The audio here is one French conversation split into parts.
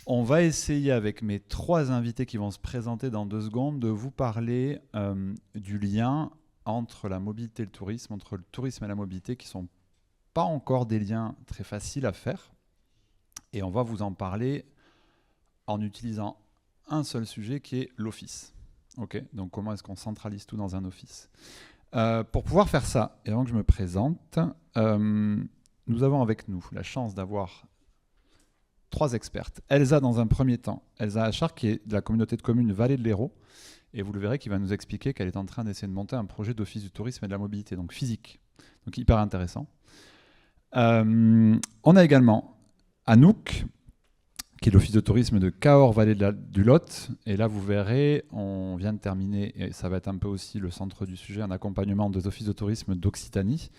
On va essayer avec mes 3 invités qui vont se présenter dans 2 secondes de vous parler du lien entre la mobilité et le tourisme, entre le tourisme et la mobilité, qui ne sont pas encore des liens très faciles à faire. Et on va vous en parler en utilisant un seul sujet qui est l'office. Ok, donc comment est-ce qu'on centralise tout dans un office? Pour pouvoir faire ça, et avant que je me présente, nous avons avec nous la chance d'avoir 3 expertes. Elsa dans un premier temps. Elsa Achard qui est de la communauté de communes Vallée de l'Hérault. Et vous le verrez qui va nous expliquer qu'elle est en train d'essayer de monter un projet d'office du tourisme et de la mobilité, donc physique. Donc hyper intéressant. On a également Anouk, qui est l'office de tourisme de Cahors, Vallée du Lot. Et là, vous verrez, on vient de terminer, et ça va être un peu aussi le centre du sujet, un accompagnement des offices de tourisme d'Occitanie.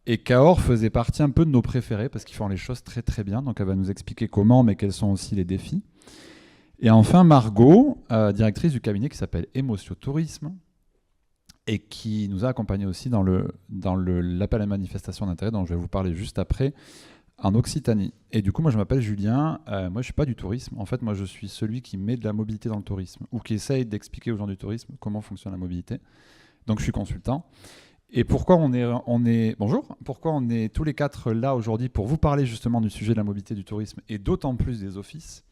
Et Cahors faisait partie un peu de nos préférés parce qu'ils font les choses très très bien. Donc elle va nous expliquer comment, mais quels sont aussi les défis. Et enfin Margot, directrice du cabinet qui s'appelle Émotion Tourisme et qui nous a accompagnés aussi dans l'appel à manifestation d'intérêt dont je vais vous parler juste après en Occitanie. Et du coup, moi je m'appelle Julien, moi je ne suis pas du tourisme. En fait, moi je suis celui qui met de la mobilité dans le tourisme ou qui essaye d'expliquer aux gens du tourisme comment fonctionne la mobilité. Donc je suis consultant. Et pourquoi bonjour, pourquoi on est tous les 4 là aujourd'hui pour vous parler justement du sujet de la mobilité du tourisme et d'autant plus des offices?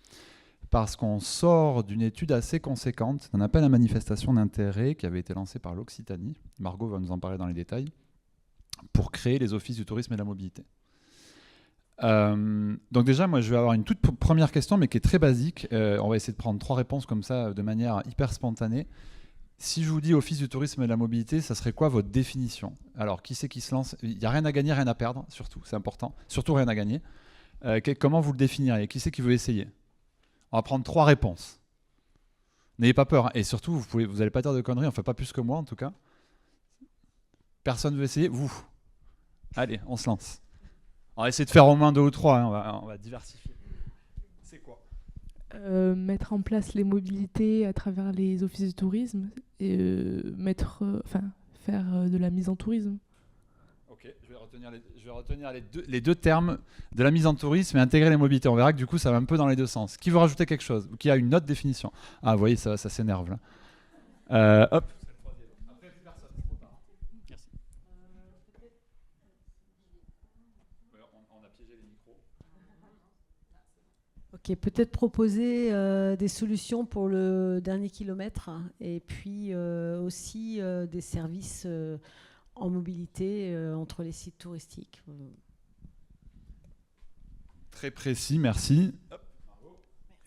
Parce qu'on sort d'une étude assez conséquente, d'un appel à manifestation d'intérêt qui avait été lancé par l'Occitanie, Margot va nous en parler dans les détails, pour créer les offices du tourisme et de la mobilité. Donc déjà, moi je vais avoir une toute première question, mais qui est très basique. On va essayer de prendre 3 réponses comme ça, de manière hyper spontanée. Si je vous dis office du tourisme et de la mobilité, ça serait quoi votre définition? Alors, qui c'est qui se lance? Il n'y a rien à gagner, rien à perdre, surtout, c'est important. Surtout rien à gagner. Comment vous le définiriez? Qui c'est qui veut essayer? On va prendre 3 réponses. N'ayez pas peur, hein. Et surtout, vous n'allez pas dire de conneries, enfin pas plus que moi en tout cas. Personne ne veut essayer? Vous? Allez, on se lance. On va essayer de faire au moins 2 ou 3, hein. On va diversifier. C'est quoi? Mettre en place les mobilités à travers les offices de tourisme et faire de la mise en tourisme. Ok, je vais retenir les deux termes de la mise en tourisme et intégrer les mobilités. On verra que du coup ça va un peu dans les 2 sens. Qui veut rajouter quelque chose ou qui a une autre définition? Ah, vous voyez, ça s'énerve là. Hop. Après, plus personne, c'est trop tard. Merci. On a piégé les micros. Ok, peut-être proposer des solutions pour le dernier kilomètre et puis aussi des services en mobilité entre les sites touristiques. Très précis, merci. Hop.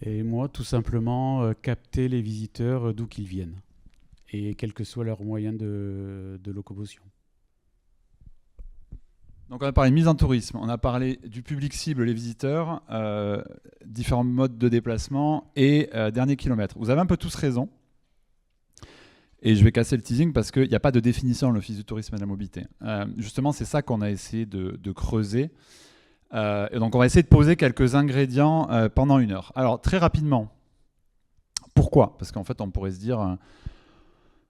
Et moi, tout simplement, capter les visiteurs d'où qu'ils viennent, et quel que soit leur moyen de locomotion. Donc on a parlé de mise en tourisme, on a parlé du public cible, les visiteurs, différents modes de déplacement et dernier kilomètre. Vous avez un peu tous raison. Et je vais casser le teasing parce qu'il n'y a pas de définition dans l'Office du tourisme et de la mobilité. Justement, c'est ça qu'on a essayé de creuser. Et donc on va essayer de poser quelques ingrédients pendant 1 heure. Alors très rapidement, pourquoi? Parce qu'en fait on pourrait se dire,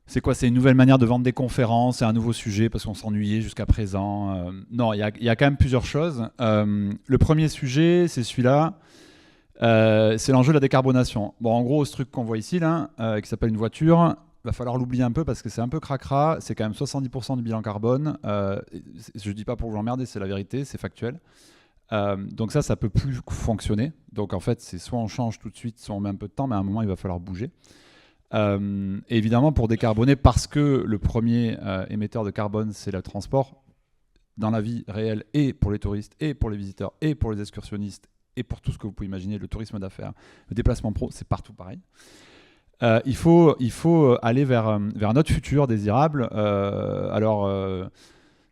c'est quoi? C'est une nouvelle manière de vendre des conférences, c'est un nouveau sujet parce qu'on s'ennuyait jusqu'à présent. Non, il y a quand même plusieurs choses. Le premier sujet, c'est celui-là. C'est l'enjeu de la décarbonation. Bon, en gros, ce truc qu'on voit ici, là, qui s'appelle une voiture, il va falloir l'oublier un peu parce que c'est un peu cracra. C'est quand même 70% du bilan carbone. Je ne dis pas pour vous emmerder, c'est la vérité, c'est factuel. Donc ça peut plus fonctionner. Donc en fait, c'est soit on change tout de suite, soit on met un peu de temps, mais à un moment, il va falloir bouger. Et évidemment, pour décarboner, parce que le premier émetteur de carbone, c'est le transport, dans la vie réelle, et pour les touristes, et pour les visiteurs, et pour les excursionnistes, et pour tout ce que vous pouvez imaginer, le tourisme d'affaires, le déplacement pro, c'est partout pareil. Il faut aller vers un autre futur désirable.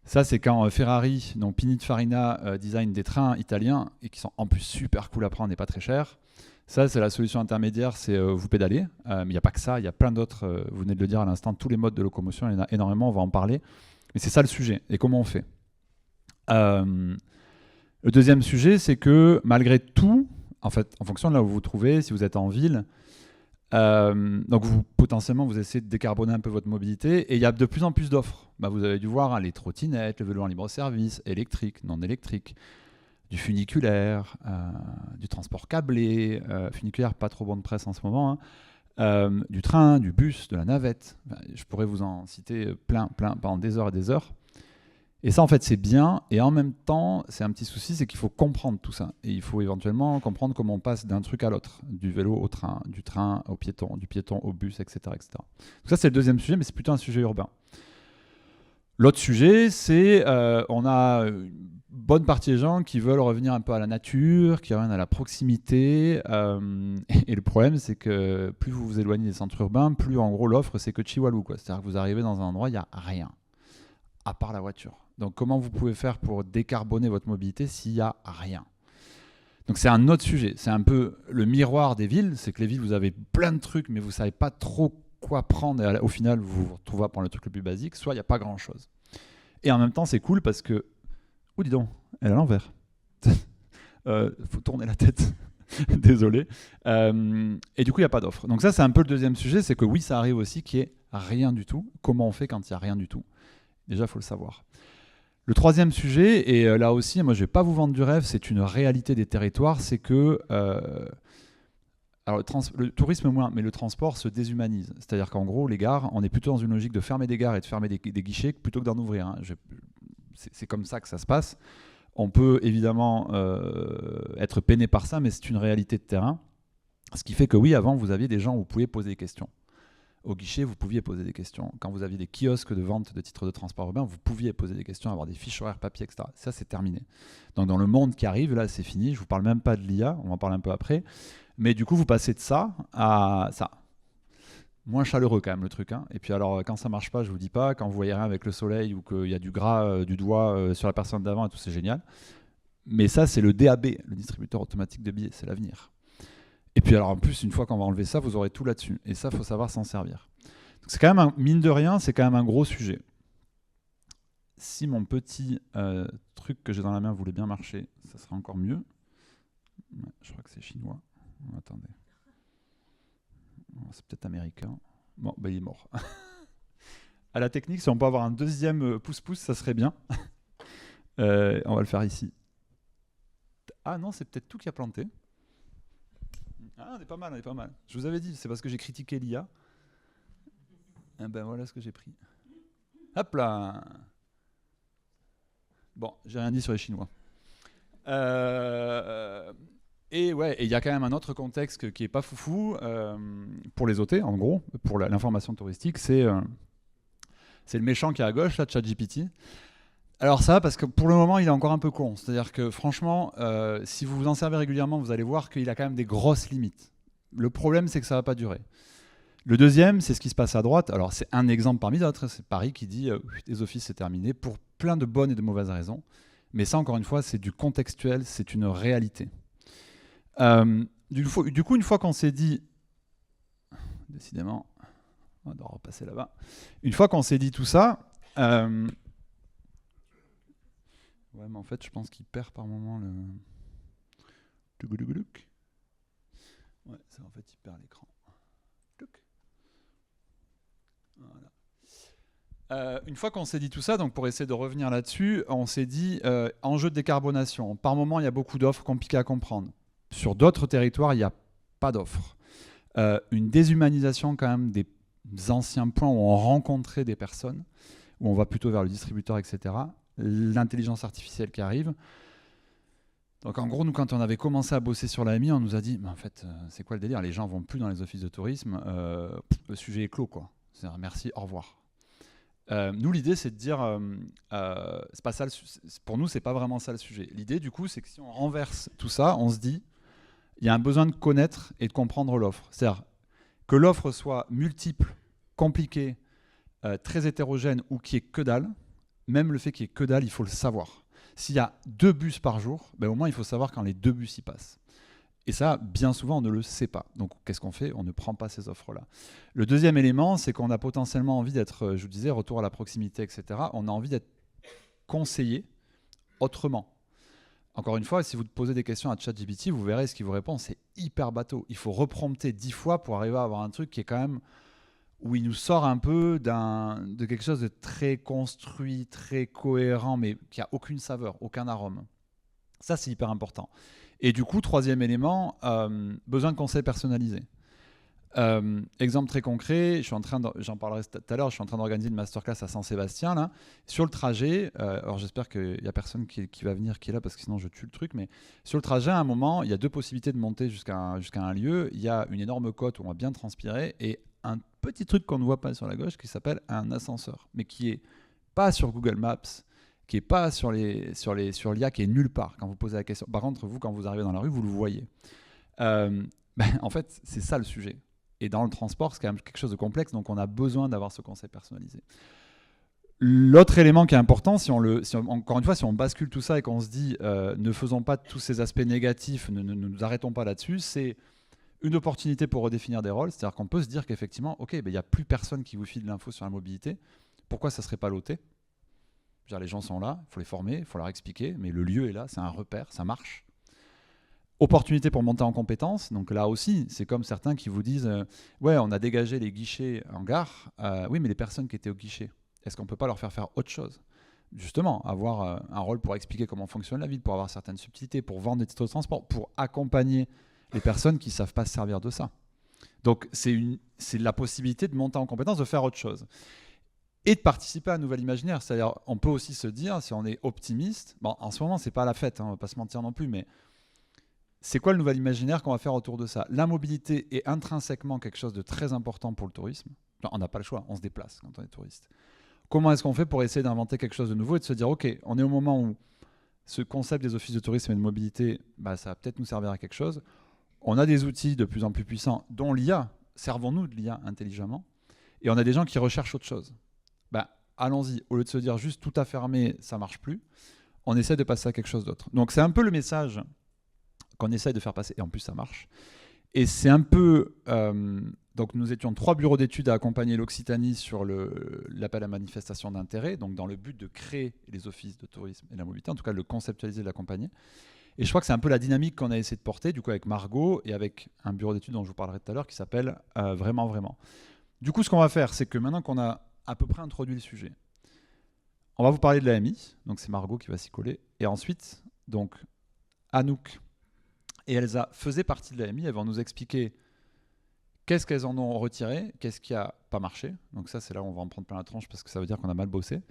Ça, c'est quand Ferrari, donc Pininfarina, design des trains italiens, et qui sont en plus super cool à prendre et pas très chers. Ça, c'est la solution intermédiaire, c'est vous pédalez. Mais il n'y a pas que ça, il y a plein d'autres, vous venez de le dire à l'instant, tous les modes de locomotion, il y en a énormément, on va en parler. Mais c'est ça le sujet, et comment on fait. Le deuxième sujet, c'est que malgré tout, en fait, en fonction de là où vous vous trouvez, si vous êtes en ville, donc potentiellement vous essayez de décarboner un peu votre mobilité et il y a de plus en plus d'offres. Vous avez dû voir les trottinettes, le vélo en libre service, électrique, non électrique, du funiculaire, du transport câblé, funiculaire pas trop bon de presse en ce moment, hein, du train, du bus, de la navette. Enfin, je pourrais vous en citer plein pendant des heures et des heures. Et ça, en fait, c'est bien. Et en même temps, c'est un petit souci, c'est qu'il faut comprendre tout ça. Et il faut éventuellement comprendre comment on passe d'un truc à l'autre, du vélo au train, du train au piéton, du piéton au bus, etc. etc. Donc ça, c'est le deuxième sujet, mais c'est plutôt un sujet urbain. L'autre sujet, c'est on a une bonne partie des gens qui veulent revenir un peu à la nature, qui reviennent à la proximité. Et le problème, c'est que plus vous vous éloignez des centres urbains, plus en gros l'offre, c'est que Chihuahua, quoi. C'est-à-dire que vous arrivez dans un endroit, il n'y a rien, à part la voiture. Donc comment vous pouvez faire pour décarboner votre mobilité s'il n'y a rien? Donc c'est un autre sujet. C'est un peu le miroir des villes. C'est que les villes, vous avez plein de trucs, mais vous ne savez pas trop quoi prendre. Et au final, vous vous retrouvez à prendre le truc le plus basique. Soit il n'y a pas grand-chose. Et en même temps, c'est cool parce que... Oh, dis donc, elle est à l'envers. Faut tourner la tête. Désolé. Et du coup, il n'y a pas d'offre. Donc ça, c'est un peu le deuxième sujet. C'est que oui, ça arrive aussi qu'il n'y ait rien du tout. Comment on fait quand il n'y a rien du tout? Déjà, il faut le savoir. Le troisième sujet, et là aussi, moi je ne vais pas vous vendre du rêve, c'est une réalité des territoires, c'est que alors le tourisme moins, mais le transport se déshumanise. C'est-à-dire qu'en gros, les gares, on est plutôt dans une logique de fermer des gares et de fermer des guichets plutôt que d'en ouvrir. Hein. C'est comme ça que ça se passe. On peut évidemment être peiné par ça, mais c'est une réalité de terrain. Ce qui fait que oui, avant, vous aviez des gens où vous pouviez poser des questions. Au guichet, vous pouviez poser des questions. Quand vous aviez des kiosques de vente de titres de transport urbain, vous pouviez poser des questions, avoir des fiches horaires papier, etc. Ça, c'est terminé. Donc, dans le monde qui arrive, là, c'est fini. Je ne vous parle même pas de l'IA, on va en parler un peu après. Mais du coup, vous passez de ça à ça. Moins chaleureux quand même, le truc. Hein. Et puis alors, quand ça ne marche pas, je ne vous dis pas. Quand vous voyez rien avec le soleil ou qu'il y a du gras du doigt sur la personne d'avant et tout, c'est génial. Mais ça, c'est le DAB, le distributeur automatique de billets. C'est l'avenir. Et puis alors en plus, une fois qu'on va enlever ça, vous aurez tout là-dessus. Et ça, il faut savoir s'en servir. Donc, c'est quand même, mine de rien, c'est quand même un gros sujet. Si mon petit truc que j'ai dans la main voulait bien marcher, ça serait encore mieux. Ouais, je crois que c'est chinois. Attendez. C'est peut-être américain. Bon, il est mort. À la technique, si on peut avoir un deuxième pouce-pouce, ça serait bien. On va le faire ici. Ah non, c'est peut-être tout qui a planté. Ah, on est pas mal. Je vous avais dit, c'est parce que j'ai critiqué l'IA. Eh ben voilà ce que j'ai pris. Hop là. Bon, j'ai rien dit sur les Chinois. Et ouais, il y a quand même un autre contexte qui est pas foufou pour les OT, en gros, pour l'information touristique, c'est le méchant qui est à gauche, là, ChatGPT. Alors ça, parce que pour le moment, il est encore un peu con. C'est-à-dire que franchement, si vous vous en servez régulièrement, vous allez voir qu'il a quand même des grosses limites. Le problème, c'est que ça ne va pas durer. Le deuxième, c'est ce qui se passe à droite. Alors c'est un exemple parmi d'autres. C'est Paris qui dit les offices, c'est terminé, pour plein de bonnes et de mauvaises raisons. Mais ça, encore une fois, c'est du contextuel, c'est une réalité. Du coup, une fois qu'on s'est dit... Décidément, on va repasser là-bas. Une fois qu'on s'est dit tout ça... Ouais, mais en fait, je pense qu'il perd par moment le... Ouais, c'est en fait, il perd l'écran. Voilà. Une fois qu'on s'est dit tout ça, donc pour essayer de revenir là-dessus, on s'est dit enjeu de décarbonation. Par moment, il y a beaucoup d'offres compliquées à comprendre. Sur d'autres territoires, il n'y a pas d'offres. Une déshumanisation quand même des anciens points où on rencontrait des personnes, où on va plutôt vers le distributeur, etc. L'intelligence artificielle qui arrive. Donc en gros, nous, quand on avait commencé à bosser sur l'AMI, on nous a dit, en fait, c'est quoi le délire? Les gens vont plus dans les offices de tourisme, le sujet est clos, quoi. C'est-à-dire, merci, au revoir. Nous, l'idée, c'est de dire, c'est pas ça pour nous, c'est pas vraiment ça le sujet. L'idée, du coup, c'est que si on renverse tout ça, on se dit, il y a un besoin de connaître et de comprendre l'offre. C'est-à-dire que l'offre soit multiple, compliquée, très hétérogène ou qu'il n'y ait que dalle. Même le fait qu'il n'y ait que dalle, il faut le savoir. S'il y a 2 bus par jour, ben au moins il faut savoir quand les 2 bus y passent. Et ça, bien souvent, on ne le sait pas. Donc qu'est-ce qu'on fait? On ne prend pas ces offres-là. Le deuxième élément, c'est qu'on a potentiellement envie d'être, je vous disais, retour à la proximité, etc. On a envie d'être conseillé autrement. Encore une fois, si vous posez des questions à ChatGPT, vous verrez ce qu'il vous répond, c'est hyper bateau. Il faut reprompter 10 fois pour arriver à avoir un truc qui est quand même... où il nous sort un peu de quelque chose de très construit, très cohérent, mais qui n'a aucune saveur, aucun arôme. Ça, c'est hyper important. Et du coup, troisième élément, besoin de conseils personnalisés. Exemple très concret, j'en parlerai tout à l'heure, je suis en train d'organiser une masterclass à Saint-Sébastien. Là. Sur le trajet, alors j'espère qu'il n'y a personne qui va venir qui est là parce que sinon je tue le truc, mais sur le trajet, à un moment, il y a deux possibilités de monter jusqu'à un lieu. Il y a une énorme côte où on va bien transpirer et un petit truc qu'on ne voit pas sur la gauche qui s'appelle un ascenseur, mais qui est pas sur Google Maps, qui n'est pas sur l'IA, qui est nulle part quand vous posez la question. Par contre, vous, quand vous arrivez dans la rue, vous le voyez. En fait, c'est ça le sujet. Et dans le transport, c'est quand même quelque chose de complexe, donc on a besoin d'avoir ce conseil personnalisé. L'autre élément qui est important, encore une fois, si on bascule tout ça et qu'on se dit ne faisons pas tous ces aspects négatifs, ne nous arrêtons pas là-dessus, c'est une opportunité pour redéfinir des rôles. C'est-à-dire qu'on peut se dire qu'effectivement, ok, il n'y a plus personne qui vous file de l'info sur la mobilité. Pourquoi ça ne serait pas l'OT ? Les gens sont là, il faut les former, il faut leur expliquer, mais le lieu est là, c'est un repère, ça marche. Opportunité pour monter en compétences, donc là aussi, c'est comme certains qui vous disent ouais, on a dégagé les guichets en gare, oui, mais les personnes qui étaient au guichet, est-ce qu'on ne peut pas leur faire autre chose ? Justement, avoir un rôle pour expliquer comment fonctionne la ville, pour avoir certaines subtilités, pour vendre des titres de transport, pour accompagner les personnes qui ne savent pas se servir de ça. Donc c'est la possibilité de monter en compétence, de faire autre chose. Et de participer à un nouvel imaginaire. C'est-à-dire, on peut aussi se dire, si on est optimiste, bon, en ce moment, c'est pas la fête, on ne va pas se mentir non plus, mais c'est quoi le nouvel imaginaire qu'on va faire autour de ça ? La mobilité est intrinsèquement quelque chose de très important pour le tourisme. Non, on n'a pas le choix, on se déplace quand on est touriste. Comment est-ce qu'on fait pour essayer d'inventer quelque chose de nouveau et de se dire, ok, on est au moment où ce concept des offices de tourisme et de mobilité, ça va peut-être nous servir à quelque chose. On a des outils de plus en plus puissants, dont l'IA. Servons-nous de l'IA intelligemment. Et on a des gens qui recherchent autre chose. Allons-y. Au lieu de se dire juste tout a fermé, ça ne marche plus, on essaie de passer à quelque chose d'autre. Donc c'est un peu le message qu'on essaie de faire passer. Et en plus, ça marche. Et c'est un peu... donc nous étions 3 bureaux d'études à accompagner l'Occitanie sur l'appel à manifestation d'intérêt, donc dans le but de créer les offices de tourisme et de la mobilité, en tout cas de le conceptualiser, de l'accompagner. Et je crois que c'est un peu la dynamique qu'on a essayé de porter, du coup avec Margot et avec un bureau d'études dont je vous parlerai tout à l'heure qui s'appelle Vraiment, Vraiment. Du coup, ce qu'on va faire, c'est que maintenant qu'on a à peu près introduit le sujet, on va vous parler de l'AMI, donc c'est Margot qui va s'y coller, et ensuite, donc Anouk et Elsa faisaient partie de l'AMI, elles vont nous expliquer qu'est-ce qu'elles en ont retiré, qu'est-ce qui n'a pas marché, donc ça c'est là où on va en prendre plein la tronche parce que ça veut dire qu'on a mal bossé,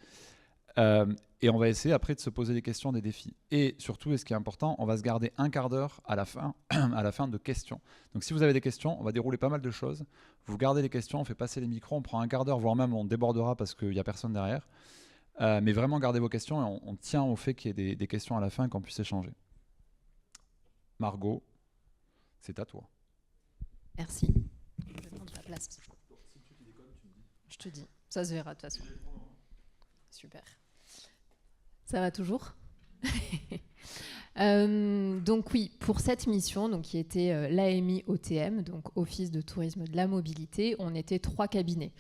et on va essayer après de se poser des questions, des défis, et surtout, et ce qui est important, on va se garder un quart d'heure à la fin de questions. Donc si vous avez des questions, on va dérouler pas mal de choses, vous gardez les questions, on fait passer les micros, on prend un quart d'heure, voire même on débordera parce qu'il n'y a personne derrière, mais vraiment gardez vos questions et on tient au fait qu'il y ait des questions à la fin et qu'on puisse échanger. Margot, c'est à toi. Merci. Je vais prendre ta place. Je te dis, ça se verra de toute façon. Super. Ça va toujours ? Donc oui, pour cette mission, donc, qui était l'AMI OTM, donc Office de tourisme de la mobilité, on était 3 cabinets.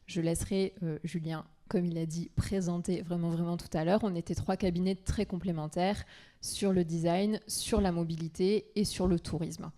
Je laisserai Julien, comme il a dit, présenter vraiment tout à l'heure. On était 3 cabinets très complémentaires sur le design, sur la mobilité et sur le tourisme.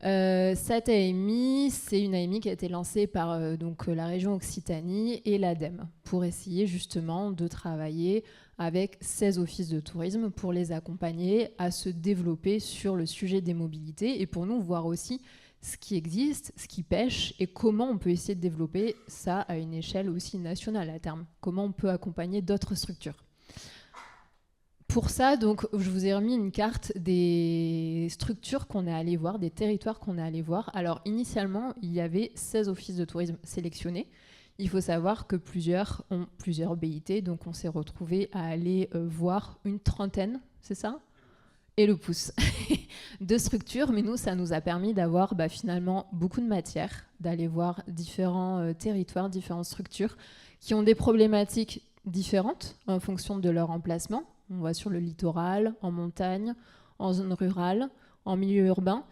Cette AMI, c'est une AMI qui a été lancée par donc, la région Occitanie et l'ADEME pour essayer justement de travailler avec 16 offices de tourisme pour les accompagner à se développer sur le sujet des mobilités et pour nous voir aussi ce qui existe, ce qui pêche et comment on peut essayer de développer ça à une échelle aussi nationale à terme. Comment on peut accompagner d'autres structures. Pour ça, donc, je vous ai remis une carte des structures qu'on est allé voir, des territoires qu'on est allé voir. Alors, initialement, il y avait 16 offices de tourisme sélectionnés. Il faut savoir que plusieurs ont plusieurs BIT, donc on s'est retrouvés à aller voir une trentaine, c'est ça ? Et le pouce de structures. Mais nous, ça nous a permis d'avoir finalement beaucoup de matière, d'aller voir différents territoires, différentes structures qui ont des problématiques différentes en fonction de leur emplacement. On va sur le littoral, en montagne, en zone rurale, en milieu urbain,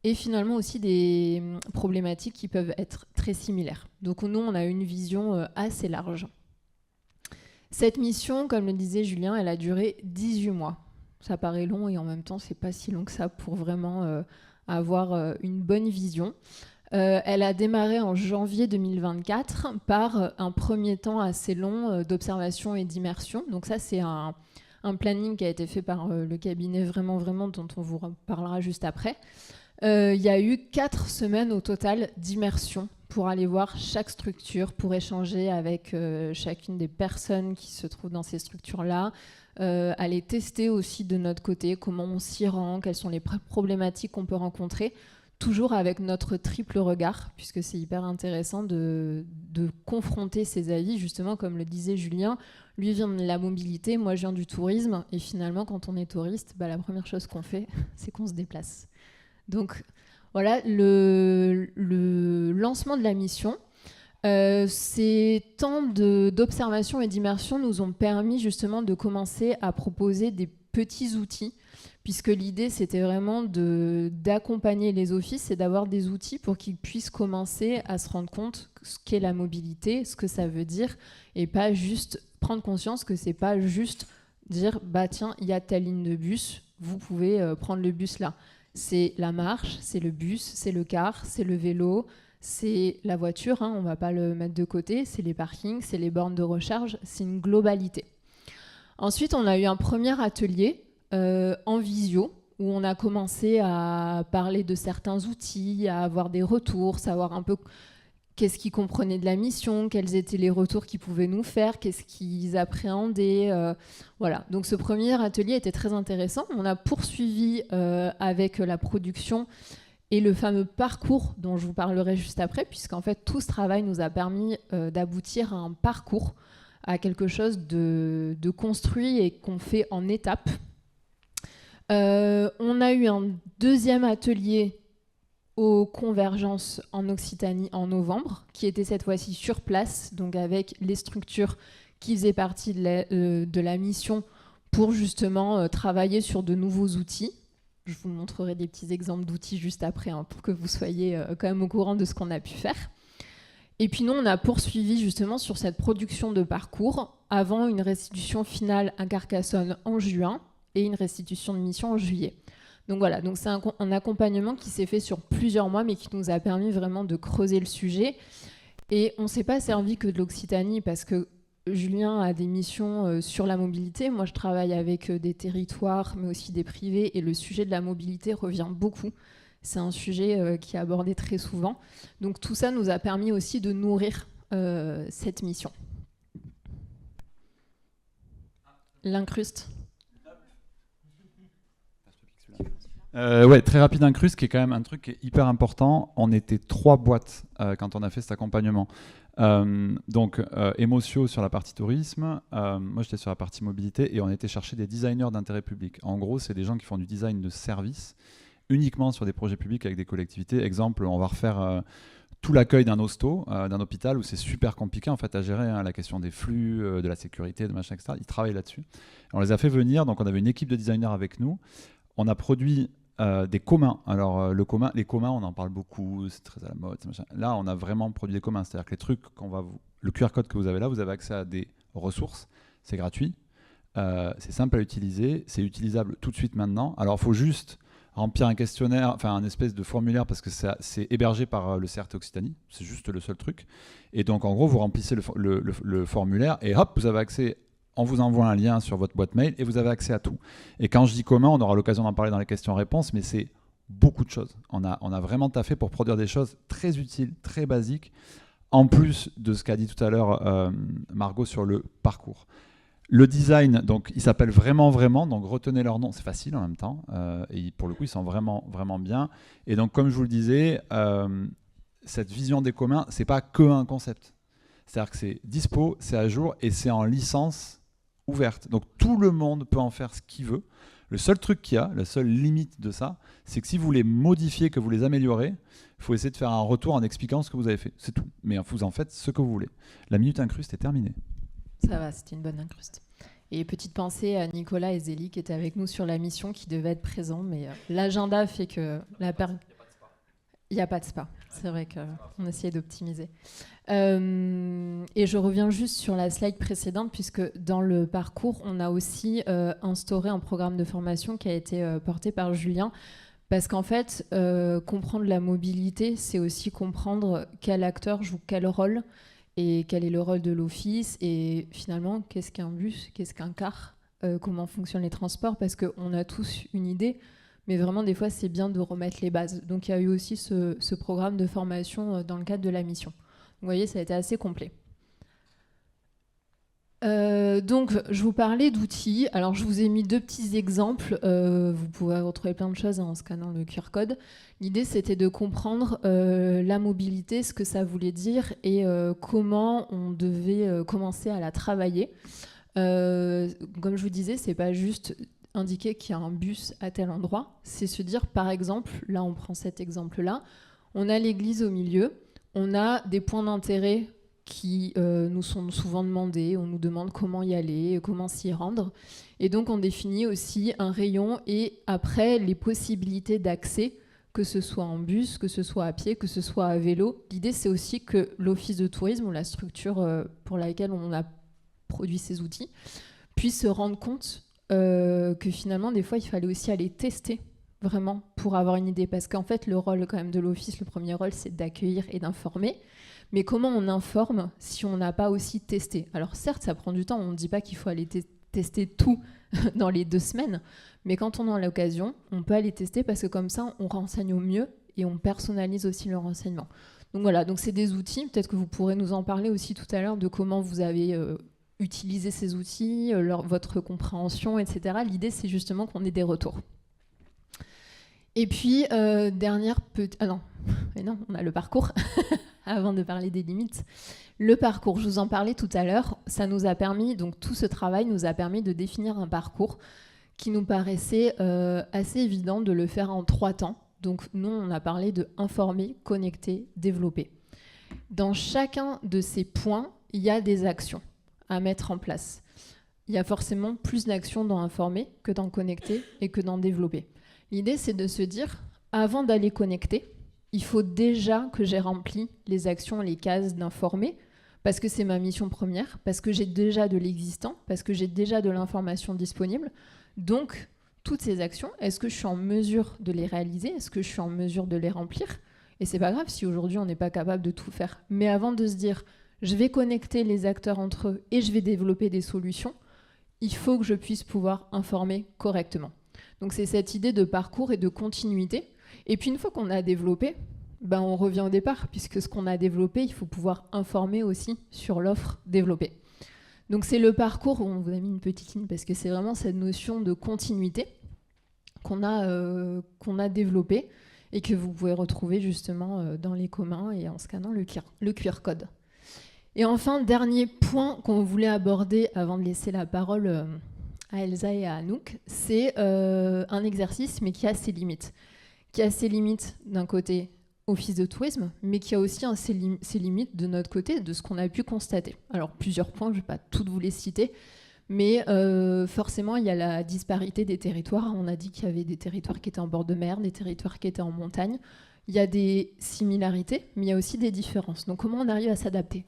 et finalement aussi des problématiques qui peuvent être très similaires. Donc nous, on a une vision assez large. Cette mission, comme le disait Julien, elle a duré 18 mois. Ça paraît long et en même temps, c'est pas si long que ça pour vraiment avoir une bonne vision. Elle a démarré en janvier 2024 par un premier temps assez long d'observation et d'immersion. Donc ça, c'est un un planning qui a été fait par le cabinet vraiment, dont on vous parlera juste après. Il y a eu 4 semaines au total d'immersion pour aller voir chaque structure, pour échanger avec chacune des personnes qui se trouvent dans ces structures-là, aller tester aussi de notre côté comment on s'y rend, quelles sont les problématiques qu'on peut rencontrer, toujours avec notre triple regard, puisque c'est hyper intéressant de confronter ces avis, justement, comme le disait Julien. Lui vient de la mobilité, moi je viens du tourisme, et finalement, quand on est touriste, la première chose qu'on fait, c'est qu'on se déplace. Donc voilà, le lancement de la mission, ces temps d'observation et d'immersion nous ont permis justement de commencer à proposer des petits outils, puisque l'idée c'était vraiment d'accompagner les offices et d'avoir des outils pour qu'ils puissent commencer à se rendre compte ce qu'est la mobilité, ce que ça veut dire, et pas juste prendre conscience que c'est pas juste dire tiens, il y a telle ligne de bus, vous pouvez prendre le bus là. C'est la marche, c'est le bus, c'est le car, c'est le vélo, c'est la voiture, on ne va pas le mettre de côté, c'est les parkings, c'est les bornes de recharge, c'est une globalité. Ensuite, on a eu un premier atelier en visio, où on a commencé à parler de certains outils, à avoir des retours, savoir un peu qu'est-ce qu'ils comprenaient de la mission, quels étaient les retours qu'ils pouvaient nous faire, qu'est-ce qu'ils appréhendaient. Voilà. Donc ce premier atelier était très intéressant. On a poursuivi avec la production et le fameux parcours dont je vous parlerai juste après, puisqu'en fait tout ce travail nous a permis d'aboutir à un parcours, à quelque chose de construit et qu'on fait en étapes. On a eu un deuxième atelier aux Convergences en Occitanie en novembre, qui était cette fois-ci sur place, donc avec les structures qui faisaient partie de la mission pour justement travailler sur de nouveaux outils. Je vous montrerai des petits exemples d'outils juste après, pour que vous soyez quand même au courant de ce qu'on a pu faire. Et puis nous, on a poursuivi justement sur cette production de parcours avant une restitution finale à Carcassonne en juin et une restitution de mission en juillet. Donc voilà, donc c'est un accompagnement qui s'est fait sur plusieurs mois, mais qui nous a permis vraiment de creuser le sujet. Et on ne s'est pas servi que de l'Occitanie, parce que Julien a des missions sur la mobilité. Moi, je travaille avec des territoires, mais aussi des privés, et le sujet de la mobilité revient beaucoup. C'est un sujet qui est abordé très souvent. Donc tout ça nous a permis aussi de nourrir cette mission. L'incruste. Ouais, très rapide incruste, qui est quand même un truc qui est hyper important. On était 3 boîtes quand on a fait cet accompagnement. Donc, Émotion sur la partie tourisme, moi j'étais sur la partie mobilité, et on était chercher des designers d'intérêt public. En gros, c'est des gens qui font du design de service uniquement sur des projets publics avec des collectivités. Exemple, on va refaire tout l'accueil d'un hosto, d'un hôpital, où c'est super compliqué en fait à gérer, la question des flux, de la sécurité, de machin, etc. Ils travaillent là-dessus. On les a fait venir, donc on avait une équipe de designers avec nous. On a produit des communs. Alors les communs, on en parle beaucoup, c'est très à la mode. Machin. Là, on a vraiment produit des communs. C'est-à-dire que les trucs le QR code que vous avez là, vous avez accès à des ressources. C'est gratuit, c'est simple à utiliser, c'est utilisable tout de suite maintenant. Alors, il faut juste remplir un questionnaire, enfin un espèce de formulaire, parce que c'est hébergé par le CRT Occitanie. C'est juste le seul truc. Et donc, en gros, vous remplissez le formulaire et hop, vous avez accès. On vous envoie un lien sur votre boîte mail et vous avez accès à tout. Et quand je dis commun, on aura l'occasion d'en parler dans les questions-réponses, mais c'est beaucoup de choses. On a vraiment taffé pour produire des choses très utiles, très basiques, en plus de ce qu'a dit tout à l'heure Margot sur le parcours. Le design, donc, il s'appelle vraiment, donc retenez leur nom, c'est facile en même temps, et pour le coup, ils sont vraiment, vraiment bien. Et donc, comme je vous le disais, cette vision des communs, c'est pas que un concept. C'est-à-dire que c'est dispo, c'est à jour, et c'est en licence ouverte. Donc tout le monde peut en faire ce qu'il veut. Le seul truc qu'il y a, la seule limite de ça, c'est que si vous les modifiez, que vous les améliorez, il faut essayer de faire un retour en expliquant ce que vous avez fait. C'est tout. Mais vous en faites ce que vous voulez. La minute incruste est terminée. Ça va, c'était une bonne incruste. Et petite pensée à Nicolas et Zélie qui étaient avec nous sur la mission, qui devaient être présents, mais l'agenda fait que il n'y a pas de spa. C'est vrai qu'on essayait d'optimiser. Et je reviens juste sur la slide précédente, puisque dans le parcours, on a aussi instauré un programme de formation qui a été porté par Julien. Parce qu'en fait, comprendre la mobilité, c'est aussi comprendre quel acteur joue quel rôle et quel est le rôle de l'office. Et finalement, qu'est-ce qu'un bus, qu'est-ce qu'un car, comment fonctionnent les transports, parce qu'on a tous une idée, mais vraiment des fois c'est bien de remettre les bases. Donc il y a eu aussi ce programme de formation dans le cadre de la mission. Vous voyez, ça a été assez complet. Donc je vous parlais d'outils. Alors je vous ai mis 2 petits exemples. Vous pouvez retrouver plein de choses en scannant le QR code. L'idée c'était de comprendre la mobilité, ce que ça voulait dire et comment on devait commencer à la travailler. Comme je vous disais, c'est pas juste indiquer qu'il y a un bus à tel endroit, c'est se dire par exemple, là on prend cet exemple-là, on a l'église au milieu, on a des points d'intérêt qui nous sont souvent demandés, on nous demande comment y aller, comment s'y rendre. Et donc on définit aussi un rayon et après les possibilités d'accès, que ce soit en bus, que ce soit à pied, que ce soit à vélo. L'idée c'est aussi que l'office de tourisme ou la structure pour laquelle on a produit ces outils puisse se rendre compte que finalement des fois il fallait aussi aller tester vraiment pour avoir une idée. Parce qu'en fait le rôle quand même de l'office, le premier rôle c'est d'accueillir et d'informer. Mais comment on informe si on n'a pas aussi testé? Alors certes, ça prend du temps, on ne dit pas qu'il faut aller tester tout dans les 2 semaines, mais quand on a l'occasion, on peut aller tester parce que comme ça, on renseigne au mieux et on personnalise aussi le renseignement. Donc voilà, donc c'est des outils, peut-être que vous pourrez nous en parler aussi tout à l'heure de comment vous avez utilisé ces outils, votre compréhension, etc. L'idée, c'est justement qu'on ait des retours. Et puis, dernière petite... Ah non, mais non, on a le parcours. Avant de parler des limites. Le parcours, je vous en parlais tout à l'heure, ça nous a permis, donc tout ce travail nous a permis de définir un parcours qui nous paraissait assez évident de le faire en 3 temps. Donc nous, on a parlé de informer, connecter, développer. Dans chacun de ces points, il y a des actions à mettre en place. Il y a forcément plus d'actions dans informer que dans connecter et que dans développer. L'idée, c'est de se dire, avant d'aller connecter, il faut déjà que j'ai rempli les actions, les cases d'informer, parce que c'est ma mission première, parce que j'ai déjà de l'existant, parce que j'ai déjà de l'information disponible. Donc, toutes ces actions, est-ce que je suis en mesure de les réaliser? Est-ce que je suis en mesure de les remplir? Et c'est pas grave si aujourd'hui on n'est pas capable de tout faire. Mais avant de se dire, je vais connecter les acteurs entre eux et je vais développer des solutions, il faut que je puisse pouvoir informer correctement. Donc c'est cette idée de parcours et de continuité. Et puis une fois qu'on a développé, ben on revient au départ, puisque ce qu'on a développé, il faut pouvoir informer aussi sur l'offre développée. Donc c'est le parcours, on vous a mis une petite ligne, parce que c'est vraiment cette notion de continuité qu'on a développée et que vous pouvez retrouver justement dans les communs et en scannant le QR code. Et enfin, dernier point qu'on voulait aborder avant de laisser la parole à Elsa et à Anouk, c'est un exercice, mais qui a ses limites. Qui a ses limites d'un côté office de tourisme, mais qui a aussi ses limites de notre côté, de ce qu'on a pu constater. Alors plusieurs points, je ne vais pas toutes vous les citer, mais forcément il y a la disparité des territoires. On a dit qu'il y avait des territoires qui étaient en bord de mer, des territoires qui étaient en montagne. Il y a des similarités, mais il y a aussi des différences. Donc comment on arrive à s'adapter?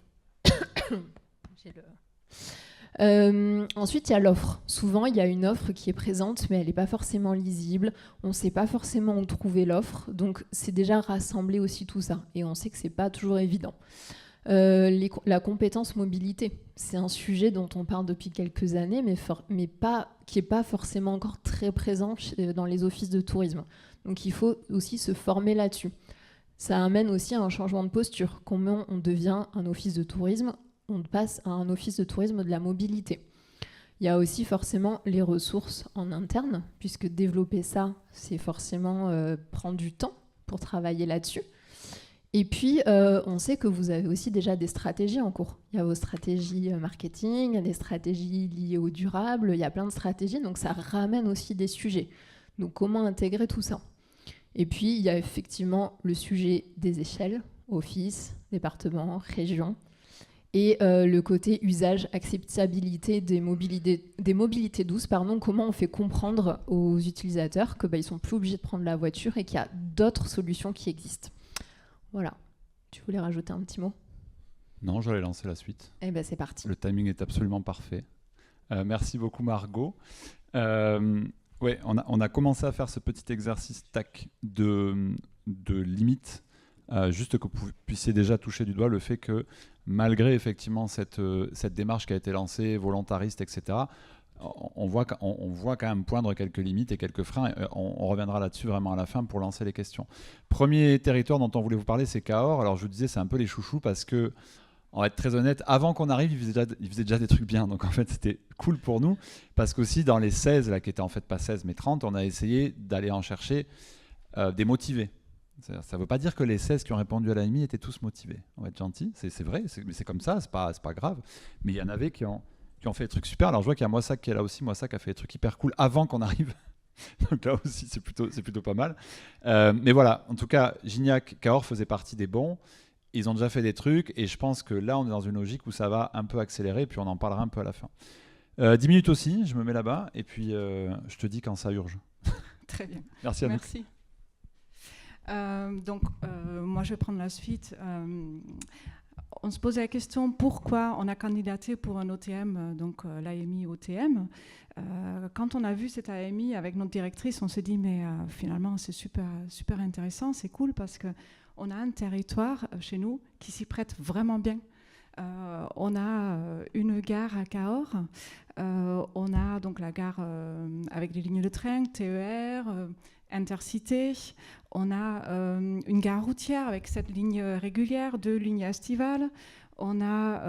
Ensuite, il y a l'offre. Souvent, il y a une offre qui est présente, mais elle n'est pas forcément lisible. On ne sait pas forcément où trouver l'offre. Donc, c'est déjà rassembler aussi tout ça. Et on sait que ce n'est pas toujours évident. La compétence mobilité, c'est un sujet dont on parle depuis quelques années, mais qui n'est pas forcément encore très présent dans les offices de tourisme. Donc, il faut aussi se former là-dessus. Ça amène aussi à un changement de posture. Comment on devient un office de tourisme? On passe à un office de tourisme de la mobilité. Il y a aussi forcément les ressources en interne, puisque développer ça, c'est forcément prendre du temps pour travailler là-dessus. Et puis, on sait que vous avez aussi déjà des stratégies en cours. Il y a vos stratégies marketing, il y a des stratégies liées au durable, il y a plein de stratégies, donc ça ramène aussi des sujets. Donc, comment intégrer tout ça? Et puis, il y a effectivement le sujet des échelles, office, département, région, et le côté usage, acceptabilité des mobilités douces, comment on fait comprendre aux utilisateurs qu'ils ne sont plus obligés de prendre la voiture et qu'il y a d'autres solutions qui existent. Voilà. Tu voulais rajouter un petit mot? Non, j'allais lancer la suite. Eh bien, c'est parti. Le timing est absolument parfait. Merci beaucoup, Margot. Ouais, on a commencé à faire ce petit exercice de limite, juste que vous puissiez déjà toucher du doigt le fait que malgré effectivement cette démarche qui a été lancée, volontariste, etc., on voit quand même poindre quelques limites et quelques freins. On reviendra là-dessus vraiment à la fin pour lancer les questions. Premier territoire dont on voulait vous parler, c'est Cahors. Alors je vous disais, c'est un peu les chouchous parce que, on va être très honnête, avant qu'on arrive, ils faisaient déjà des trucs bien. Donc en fait, c'était cool pour nous. Parce qu'aussi, dans les 16, là, qui étaient en fait pas 16 mais 30, on a essayé d'aller en chercher des motivés. Ça ne veut pas dire que les 16 qui ont répondu à l'AMI étaient tous motivés. On va être gentil, c'est vrai, mais c'est comme ça, c'est pas grave. Mais il y en avait qui ont fait des trucs super. Alors je vois qu'il y a Moissac qui est là aussi. Moissac a fait des trucs hyper cool avant qu'on arrive. Donc là aussi, c'est plutôt pas mal. Mais voilà, en tout cas, Gignac, Cahors faisaient partie des bons. Ils ont déjà fait des trucs et je pense que là, on est dans une logique où ça va un peu accélérer, puis on en parlera un peu à la fin. 10 minutes aussi, je me mets là-bas et puis je te dis quand ça urge. Très bien. Merci Anouk. Merci. Moi, je vais prendre la suite. On se posait la question pourquoi on a candidaté pour un OTM, donc l'AMI OTM. Quand on a vu cette AMI avec notre directrice, on s'est dit mais finalement c'est super intéressant, c'est cool parce que on a un territoire chez nous qui s'y prête vraiment bien. On a une gare à Cahors, on a donc la gare avec des lignes de train, TER, Intercité, on a une gare routière avec 7 lignes régulières, 2 lignes estivales, on a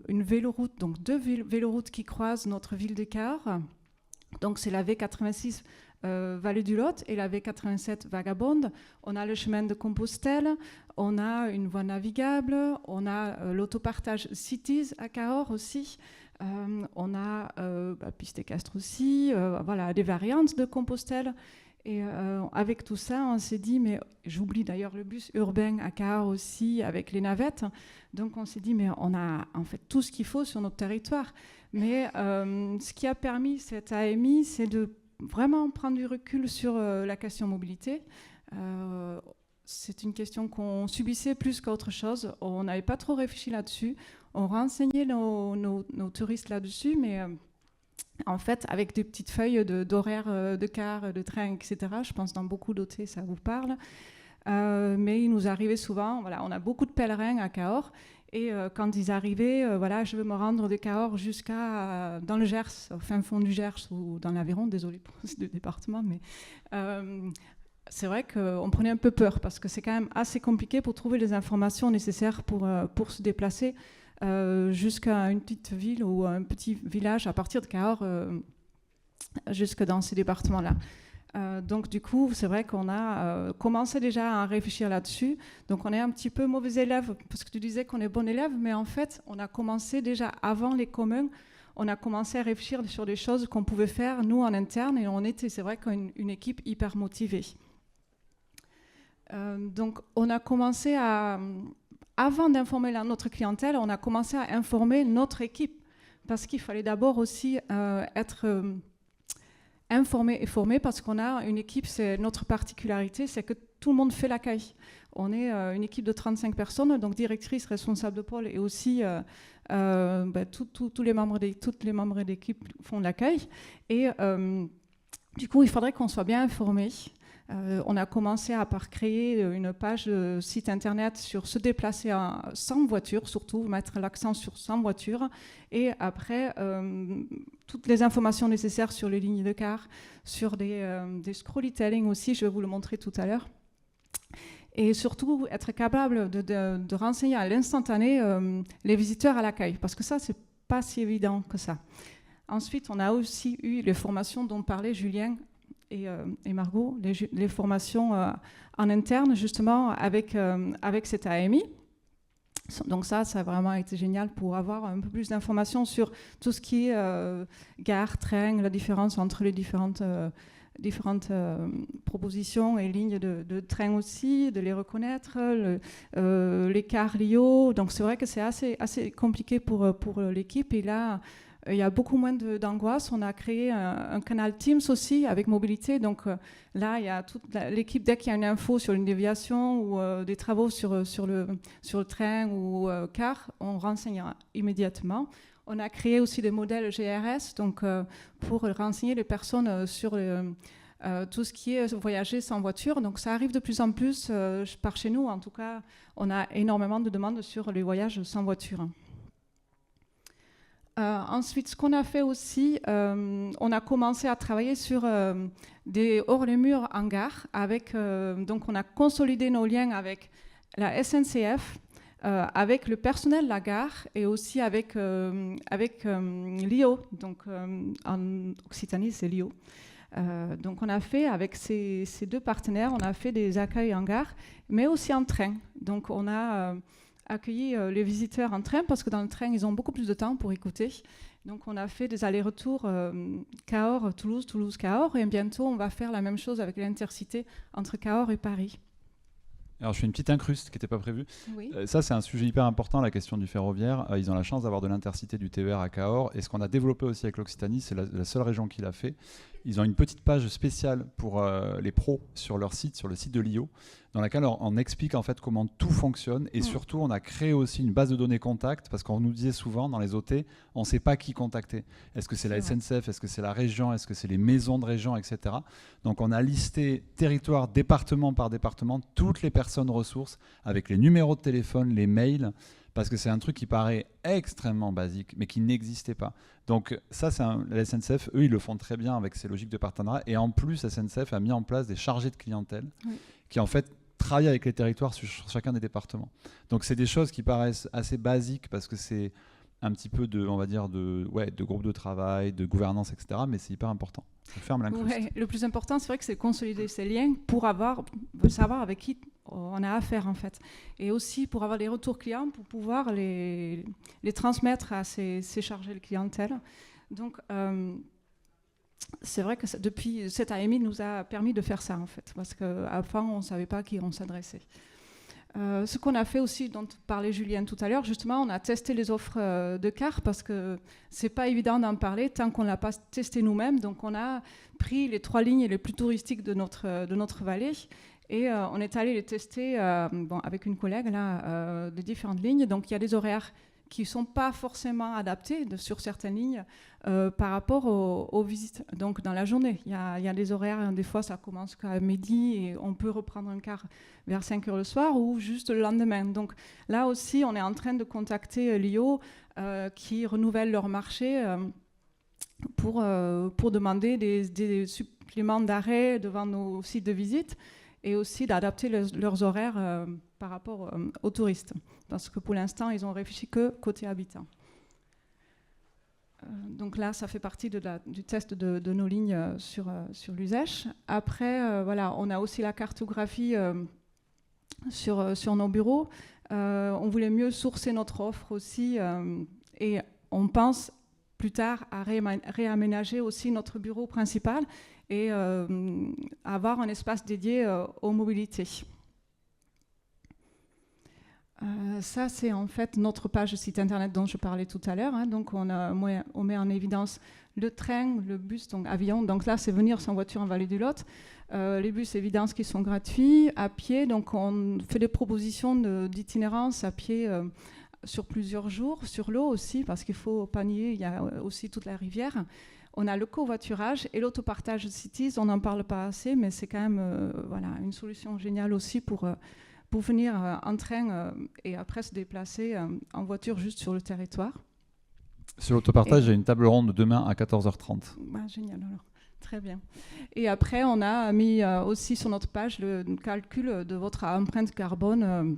une véloroute, donc 2 véloroutes qui croisent notre ville de Cahors, donc c'est la V86 Vallée du Lot et la V87 Vagabonde. On a le chemin de Compostelle, on a une voie navigable, on a l'autopartage Cities à Cahors aussi, on a Piste équestre aussi, voilà, des variantes de Compostelle. Et avec tout ça, on s'est dit, mais j'oublie d'ailleurs le bus urbain à Cahors aussi, avec les navettes. Donc on s'est dit, mais on a en fait tout ce qu'il faut sur notre territoire. Mais ce qui a permis cette AMI, c'est de vraiment prendre du recul sur la question mobilité. C'est une question qu'on subissait plus qu'autre chose. On n'avait pas trop réfléchi là-dessus. On renseignait nos touristes là-dessus, mais en fait, avec des petites feuilles d'horaires de cars, de trains, etc. Je pense dans beaucoup d'hôtels, ça vous parle. Mais il nous arrivait souvent, voilà, on a beaucoup de pèlerins à Cahors. Et quand ils arrivaient, voilà, je veux me rendre de Cahors jusqu'à dans le Gers, au fin fond du Gers ou dans l'Aveyron, désolé pour ces 2 départements, mais c'est vrai qu'on prenait un peu peur parce que c'est quand même assez compliqué pour trouver les informations nécessaires pour se déplacer jusqu'à une petite ville ou un petit village à partir de Cahors jusque dans ces départements-là. Donc du coup, c'est vrai qu'on a commencé déjà à réfléchir là-dessus. Donc on est un petit peu mauvais élève, parce que tu disais qu'on est bon élève, mais en fait, on a commencé déjà avant les communs, on a commencé à réfléchir sur des choses qu'on pouvait faire, nous, en interne, et on était, c'est vrai, une équipe hyper motivée. Donc on a commencé avant d'informer notre clientèle, on a commencé à informer notre équipe, parce qu'il fallait d'abord aussi être informé et formé, parce qu'on a une équipe, c'est notre particularité, c'est que tout le monde fait l'accueil. On est une équipe de 35 personnes, donc directrice, responsable de pôle, et aussi tous les membres d'équipe font l'accueil. Et du coup, il faudrait qu'on soit bien informé. On a commencé par créer une page site internet sur se déplacer sans voiture, surtout mettre l'accent sur sans voiture, et après toutes les informations nécessaires sur les lignes de car, sur des storytelling aussi, je vais vous le montrer tout à l'heure, et surtout être capable de renseigner à l'instantané les visiteurs à l'accueil, parce que ça, c'est pas si évident que ça. Ensuite, on a aussi eu les formations dont parlait Julien et Margot, les formations en interne, justement, avec cette AMI. Donc ça a vraiment été génial pour avoir un peu plus d'informations sur tout ce qui est gare, train, la différence entre les différentes propositions et lignes de train aussi, de les reconnaître, les cars LIO. Donc c'est vrai que c'est assez compliqué pour l'équipe. Et là, il y a beaucoup moins d'angoisse. On a créé un canal Teams aussi avec mobilité. Donc là, il y a toute l'équipe, dès qu'il y a une info sur une déviation ou des travaux sur le train ou car, on renseigne immédiatement. On a créé aussi des modèles GRS donc, pour renseigner les personnes sur tout ce qui est voyager sans voiture. Donc ça arrive de plus en plus par chez nous. En tout cas, on a énormément de demandes sur les voyages sans voiture. Ensuite, ce qu'on a fait aussi, on a commencé à travailler sur des hors-les-murs en gare. Donc, on a consolidé nos liens avec la SNCF, avec le personnel de la gare et aussi avec Lio. Donc, en Occitanie, c'est Lio. Donc, on a fait, avec ces deux partenaires, on a fait des accueils en gare, mais aussi en train. Donc, on a accueilli les visiteurs en train, parce que dans le train, ils ont beaucoup plus de temps pour écouter. Donc, on a fait des allers-retours Cahors, Toulouse, Toulouse-Cahors, et bientôt, on va faire la même chose avec l'Intercité entre Cahors et Paris. Alors, je fais une petite incruste qui n'était pas prévue. Oui. Ça, c'est un sujet hyper important, la question du ferroviaire. Ils ont la chance d'avoir de l'intercité du TER à Cahors. Et ce qu'on a développé aussi avec l'Occitanie, c'est la seule région qui l'a fait. Ils ont une petite page spéciale pour les pros sur leur site, sur le site de Lio, dans laquelle on explique en fait comment tout fonctionne. Et surtout, on a créé aussi une base de données contact, parce qu'on nous disait souvent dans les OT, on ne sait pas qui contacter. Est-ce que c'est la SNCF, est-ce que c'est la région, est-ce que c'est les maisons de région, etc. Donc on a listé territoire, département par département, toutes les personnes ressources, avec les numéros de téléphone, les mails, parce que c'est un truc qui paraît extrêmement basique, mais qui n'existait pas. Donc ça, la SNCF, eux, ils le font très bien avec ces logiques de partenariat. Et en plus, la SNCF a mis en place des chargés de clientèle qui, en fait, travaillent avec les territoires sur chacun des départements. Donc c'est des choses qui paraissent assez basiques, parce que c'est un petit peu de, on va dire, de groupe de travail, de gouvernance, etc. Mais c'est hyper important. Ça ferme l'incruste. Ouais, le plus important, c'est vrai que c'est consolider ces liens pour savoir avec qui on a affaire, en fait. Et aussi pour avoir les retours clients, pour pouvoir les transmettre à ces chargés de clientèle. Donc, c'est vrai que depuis, cette AMI nous a permis de faire ça, en fait, parce qu'avant, on ne savait pas à qui on s'adressait. Ce qu'on a fait aussi, dont parlait Julien tout à l'heure, justement, on a testé les offres de cars, parce que c'est pas évident d'en parler tant qu'on l'a pas testé nous-mêmes. Donc on a pris les 3 lignes les plus touristiques de notre vallée, et on est allé les tester avec une collègue là, de différentes lignes. Donc il y a des horaires qui ne sont pas forcément adaptés sur certaines lignes par rapport aux visites. Donc dans la journée, il y a des horaires, des fois ça commence qu'à midi et on peut reprendre un car vers 5 heures le soir ou juste le lendemain. Donc là aussi, on est en train de contacter Lio qui renouvelle leur marché pour demander des suppléments d'arrêt devant nos sites de visite, et aussi d'adapter leurs horaires par rapport aux touristes. Parce que pour l'instant, ils ont réfléchi que côté habitant. Donc là, ça fait partie du test de nos lignes sur l'USECH. Après, on a aussi la cartographie sur nos bureaux. On voulait mieux sourcer notre offre aussi, et on pense plus tard à réaménager aussi notre bureau principal et avoir un espace dédié aux mobilités. Ça, c'est en fait notre page site internet dont je parlais tout à l'heure. Donc, on met en évidence le train, le bus, donc avion. Donc là, c'est venir sans voiture en Vallée du Lot. Les bus, évidence, qui sont gratuits. À pied, donc on fait des propositions d'itinérance à pied sur plusieurs jours. Sur l'eau aussi, parce qu'il faut panier, il y a aussi toute la rivière. On a le covoiturage et l'autopartage Cities. On n'en parle pas assez, mais c'est quand même une solution géniale aussi pour venir en train et après se déplacer en voiture juste sur le territoire. Sur l'autopartage, j'ai une table ronde demain à 14h30. Génial, alors. Très bien. Et après, on a mis aussi sur notre page le calcul de votre empreinte carbone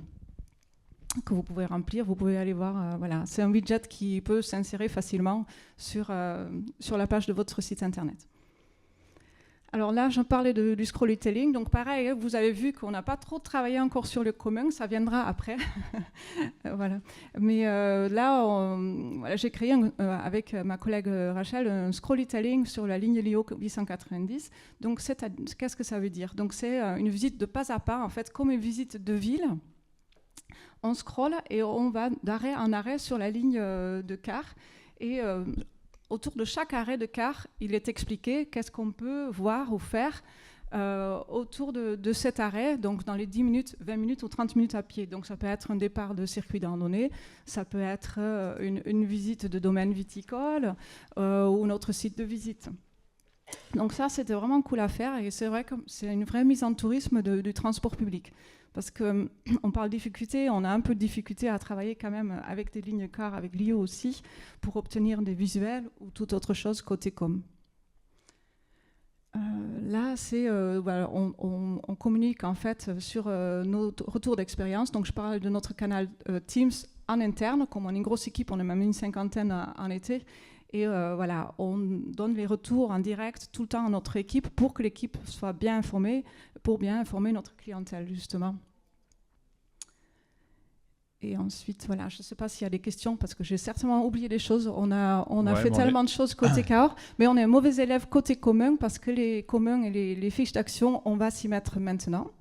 que vous pouvez remplir. Vous pouvez aller voir. C'est un widget qui peut s'insérer facilement sur la page de votre site internet. Alors là, j'en parlais du storytelling. Donc pareil, vous avez vu qu'on n'a pas trop travaillé encore sur le commun, ça viendra après. Voilà. Mais là, j'ai créé avec ma collègue Rachel un storytelling sur la ligne Lio 890. Donc qu'est-ce que ça veut dire? Donc c'est une visite de pas à pas, en fait, comme une visite de ville. On scrolle et on va d'arrêt en arrêt sur la ligne de car. Et autour de chaque arrêt de car, il est expliqué qu'est-ce qu'on peut voir ou faire autour de cet arrêt, donc dans les 10 minutes, 20 minutes ou 30 minutes à pied. Donc ça peut être un départ de circuit de randonnée, ça peut être une visite de domaine viticole ou notre site de visite. Donc ça, c'était vraiment cool à faire et c'est vrai que c'est une vraie mise en tourisme du transport public. Parce qu'on parle difficulté, on a un peu de difficulté à travailler quand même avec des lignes car, avec Lio aussi, pour obtenir des visuels ou toute autre chose côté com. Là, voilà, on communique en fait sur nos retours d'expérience. Donc, je parle de notre canal Teams en interne. Comme on est une grosse équipe, on est même une cinquantaine en été. Et voilà, on donne les retours en direct tout le temps à notre équipe pour que l'équipe soit bien informée, pour bien informer notre clientèle, justement. Et ensuite, voilà, je ne sais pas s'il y a des questions, parce que j'ai certainement oublié des choses. On a fait tellement de choses côté Cahors, mais on est un mauvais élève côté commun, parce que les communs et les fiches d'action, on va s'y mettre maintenant.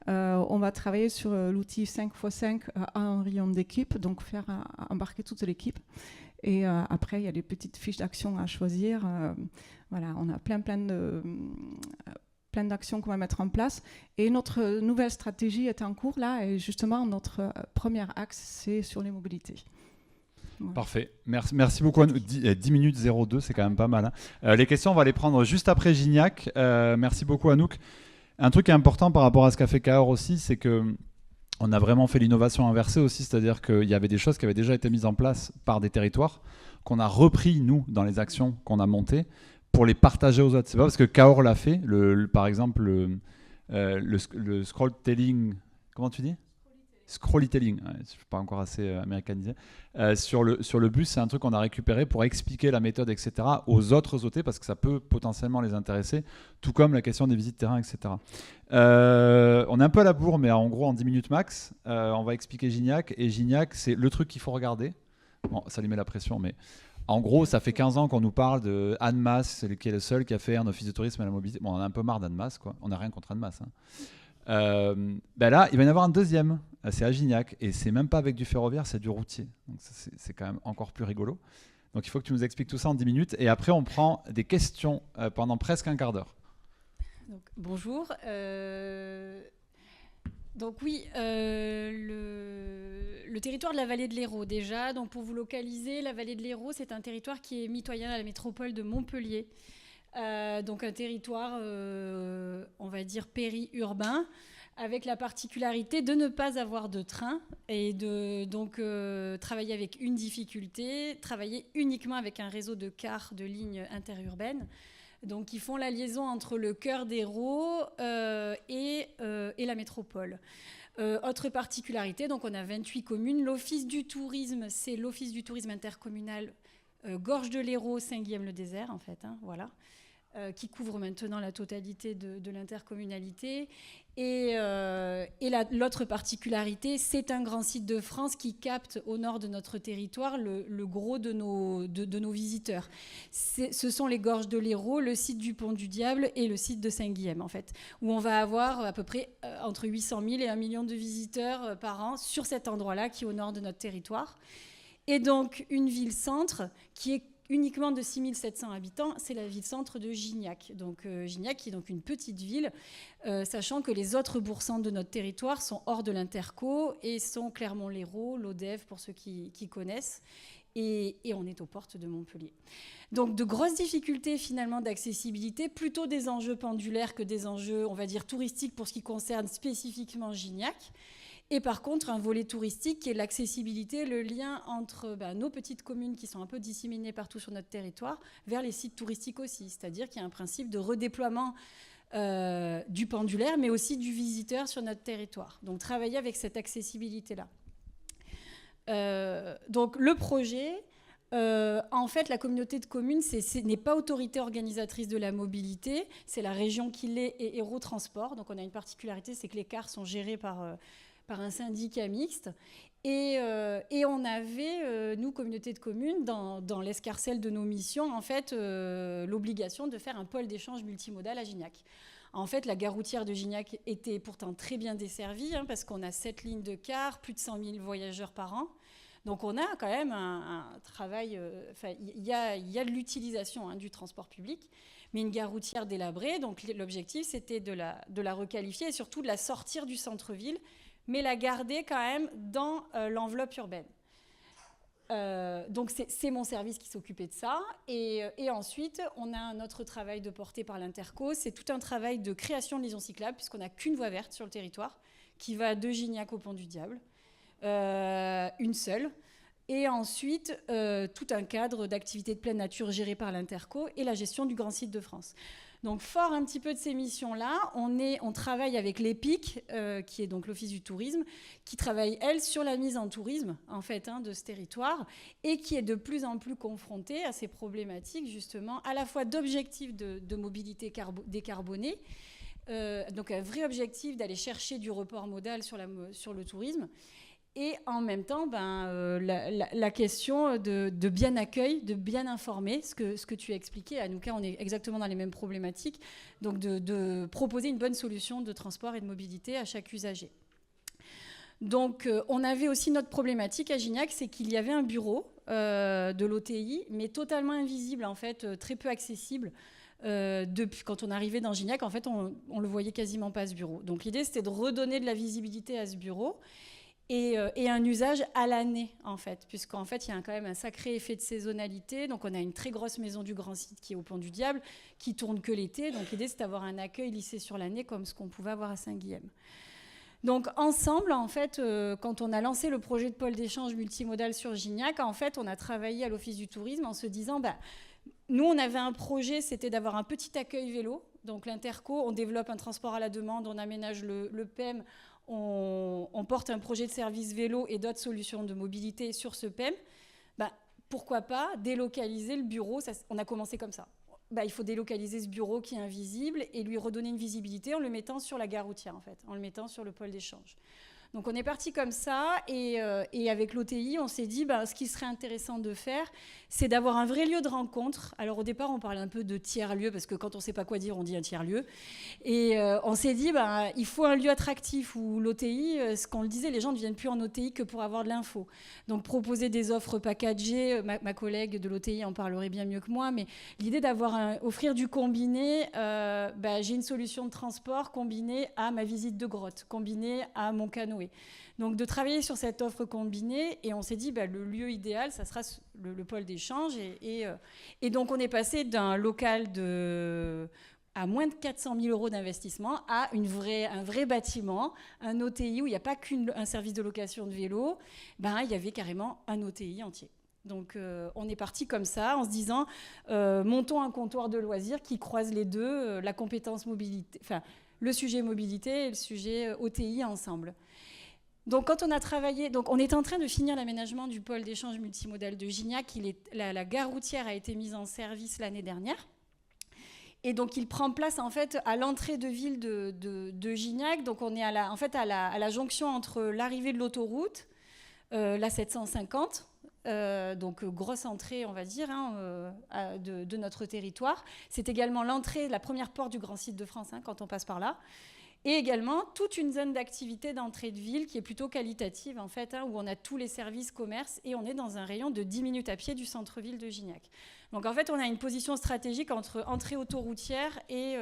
On va travailler sur l'outil 5x5 à un rayon d'équipe, donc faire embarquer toute l'équipe. Et après, il y a des petites fiches d'action à choisir. Voilà, on a plein d'actions qu'on va mettre en place. Et notre nouvelle stratégie est en cours là. Et justement, notre premier axe, c'est sur les mobilités. Voilà. Parfait. Merci beaucoup. 10 minutes 02, c'est quand même pas mal. Hein. Les questions, on va les prendre juste après Gignac. Merci beaucoup, Anouk. Un truc qui est important par rapport à ce qu'a fait Cahors aussi, c'est que on a vraiment fait l'innovation inversée aussi, c'est-à-dire qu'il y avait des choses qui avaient déjà été mises en place par des territoires, qu'on a repris, nous, dans les actions qu'on a montées, pour les partager aux autres. C'est pas parce que Cahors l'a fait, par exemple, le scroll-telling, comment tu dis ? Scrollytelling, ouais, je ne suis pas encore assez américanisé. Sur le bus, c'est un truc qu'on a récupéré pour expliquer la méthode, etc., aux autres OT, parce que ça peut potentiellement les intéresser, tout comme la question des visites terrain, etc. On est un peu à la bourre, mais en gros, en 10 minutes max, on va expliquer Gignac. Et Gignac, c'est le truc qu'il faut regarder. Bon, ça lui met la pression, mais en gros, ça fait 15 ans qu'on nous parle de Annemasse, qui est le seul qui a fait un office de tourisme à la mobilité. Bon, on a un peu marre d'Annemasse, quoi. On n'a rien contre Annemasse, hein. Là, il va y en avoir un deuxième, c'est à Gignac, et c'est même pas avec du ferroviaire, c'est du routier. Donc c'est quand même encore plus rigolo. Donc il faut que tu nous expliques tout ça en 10 minutes, et après on prend des questions pendant presque un quart d'heure. Donc, bonjour. Donc oui, le territoire de la vallée de l'Hérault déjà. Donc pour vous localiser, la vallée de l'Hérault, c'est un territoire qui est mitoyen à la métropole de Montpellier. Donc un territoire, on va dire, périurbain, avec la particularité de ne pas avoir de train et de donc travailler avec une difficulté, travailler uniquement avec un réseau de cars de lignes interurbaines, donc qui font la liaison entre le cœur d'Hérault et la métropole. Autre particularité, donc on a 28 communes. L'office du tourisme, c'est l'office du tourisme intercommunal Gorge de l'Hérault, Saint-Guilhem-le-Désert, en fait, hein, voilà. Qui couvre maintenant la totalité de l'intercommunalité. Et l'autre particularité, c'est un grand site de France qui capte au nord de notre territoire le gros de nos visiteurs. Ce sont les Gorges de l'Hérault, le site du Pont du Diable et le site de Saint-Guilhem, en fait, où on va avoir à peu près entre 800 000 et 1 million de visiteurs par an sur cet endroit-là qui est au nord de notre territoire. Et donc, une ville-centre qui est uniquement de 6 700 habitants, c'est la ville-centre de Gignac. Donc Gignac qui est donc une petite ville, sachant que les autres bourgs-centres de notre territoire sont hors de l'Interco et sont Clermont-Lérault, Lodève pour ceux qui connaissent, et on est aux portes de Montpellier. Donc de grosses difficultés finalement d'accessibilité, plutôt des enjeux pendulaires que des enjeux, on va dire, touristiques pour ce qui concerne spécifiquement Gignac. Et par contre, un volet touristique qui est l'accessibilité, le lien entre nos petites communes qui sont un peu disséminées partout sur notre territoire vers les sites touristiques aussi. C'est-à-dire qu'il y a un principe de redéploiement du pendulaire, mais aussi du visiteur sur notre territoire. Donc travailler avec cette accessibilité-là. Donc le projet... en fait, la communauté de communes n'est pas autorité organisatrice de la mobilité, c'est la région qui l'est et Hérault Transport. Donc on a une particularité, c'est que les cars sont gérés par un syndicat mixte. Et on avait, nous, communauté de communes, dans l'escarcelle de nos missions, en fait, l'obligation de faire un pôle d'échange multimodal à Gignac. En fait, la gare routière de Gignac était pourtant très bien desservie, hein, parce qu'on a 7 lignes de cars, plus de 100 000 voyageurs par an. Donc on a quand même un travail, il y a de l'utilisation du transport public, mais une gare routière délabrée, donc l'objectif c'était de la requalifier et surtout de la sortir du centre-ville, mais la garder quand même dans l'enveloppe urbaine. Donc c'est mon service qui s'occupait de ça. Et ensuite, on a un autre travail de portée par l'Interco, c'est tout un travail de création de liaisons cyclables, puisqu'on n'a qu'une voie verte sur le territoire, qui va de Gignac au Pont du Diable, une seule. Et ensuite, tout un cadre d'activités de pleine nature géré par l'Interco et la gestion du grand site de France. Donc, fort un petit peu de ces missions-là, on travaille avec l'EPIC, qui est donc l'Office du tourisme, qui travaille, elle, sur la mise en tourisme, en fait, de ce territoire, et qui est de plus en plus confrontée à ces problématiques, justement, à la fois d'objectifs de mobilité décarbonée, donc un vrai objectif d'aller chercher du report modal sur le tourisme, et en même temps, la question de bien accueil, de bien informer, ce que tu as expliqué. À Anouka, on est exactement dans les mêmes problématiques. Donc, de proposer une bonne solution de transport et de mobilité à chaque usager. Donc, on avait aussi notre problématique à Gignac, c'est qu'il y avait un bureau de l'OTI, mais totalement invisible, en fait, très peu accessible. Depuis quand on arrivait dans Gignac, en fait, on le voyait quasiment pas, ce bureau. Donc, l'idée, c'était de redonner de la visibilité à ce bureau. Et un usage à l'année, en fait, puisqu'en fait, il y a quand même un sacré effet de saisonnalité. Donc, on a une très grosse maison du Grand Site qui est au Pont du Diable, qui tourne que l'été. Donc, l'idée, c'est d'avoir un accueil lissé sur l'année, comme ce qu'on pouvait avoir à Saint-Guilhem. Donc, ensemble, en fait, quand on a lancé le projet de pôle d'échange multimodal sur Gignac, en fait, on a travaillé à l'Office du tourisme en se disant, nous, on avait un projet, c'était d'avoir un petit accueil vélo. Donc, l'Interco, on développe un transport à la demande, on aménage le PEM, on porte un projet de service vélo et d'autres solutions de mobilité sur ce PEM, pourquoi pas délocaliser le bureau, on a commencé comme ça. Il faut délocaliser ce bureau qui est invisible et lui redonner une visibilité en le mettant sur la gare routière, en fait, en le mettant sur le pôle d'échange. Donc on est parti comme ça et avec l'OTI, on s'est dit ce qui serait intéressant de faire, c'est d'avoir un vrai lieu de rencontre. Alors au départ, on parlait un peu de tiers-lieu parce que quand on ne sait pas quoi dire, on dit un tiers-lieu. Et on s'est dit, il faut un lieu attractif où l'OTI, ce qu'on le disait, les gens ne viennent plus en OTI que pour avoir de l'info. Donc proposer des offres packagées, ma collègue de l'OTI en parlerait bien mieux que moi, mais l'idée offrir du combiné, j'ai une solution de transport combinée à ma visite de grotte, combinée à mon canoë. Donc de travailler sur cette offre combinée, et on s'est dit le lieu idéal, ça sera le pôle d'échange. Et donc on est passé d'un local à moins de 400 000 € d'investissement à un vrai bâtiment, un OTI où il n'y a pas qu'un service de location de vélo, il y avait carrément un OTI entier. Donc on est parti comme ça en se disant montons un comptoir de loisirs qui croise les deux, la compétence mobilité, le sujet mobilité et le sujet OTI ensemble. Donc quand on a travaillé, on est en train de finir l'aménagement du pôle d'échange multimodal de Gignac. La gare routière a été mise en service l'année dernière. Et donc il prend place en fait à l'entrée de ville de Gignac. Donc on est à la jonction entre l'arrivée de l'autoroute, la 750, donc grosse entrée on va dire de notre territoire. C'est également l'entrée, la première porte du grand site de France quand on passe par là. Et également toute une zone d'activité d'entrée de ville qui est plutôt qualitative en fait, où on a tous les services commerces et on est dans un rayon de 10 minutes à pied du centre-ville de Gignac. Donc en fait on a une position stratégique entre entrée autoroutière et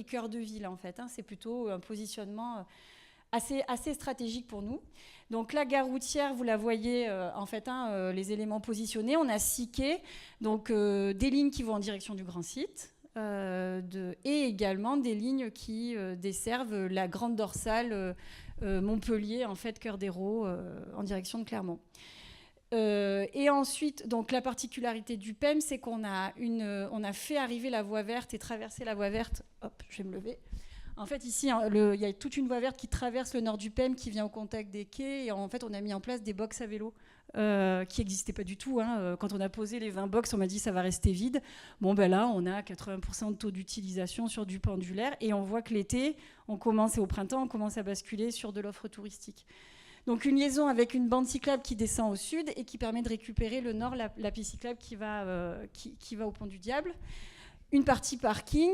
cœur de ville en fait. C'est plutôt un positionnement assez stratégique pour nous. Donc la gare routière, vous la voyez les éléments positionnés. On a 6 quais, donc des lignes qui vont en direction du grand site. Et également des lignes qui desservent la grande dorsale Montpellier, en fait, Cœur d'Hérault, en direction de Clermont. Et ensuite, donc la particularité du PEM, c'est qu'on a fait arriver la voie verte et traverser la voie verte. Hop, je vais me lever. En fait, ici, il y a toute une voie verte qui traverse le nord du PEM, qui vient au contact des quais. Et en fait, on a mis en place des box à vélo qui n'existaient pas du tout. Quand on a posé les 20 box, on m'a dit ça va rester vide. Là, on a 80% de taux d'utilisation sur du pendulaire. Et on voit que l'été, et au printemps, on commence à basculer sur de l'offre touristique. Donc une liaison avec une bande cyclable qui descend au sud et qui permet de récupérer le nord, la piste cyclable qui va au Pont du Diable. Une partie parking,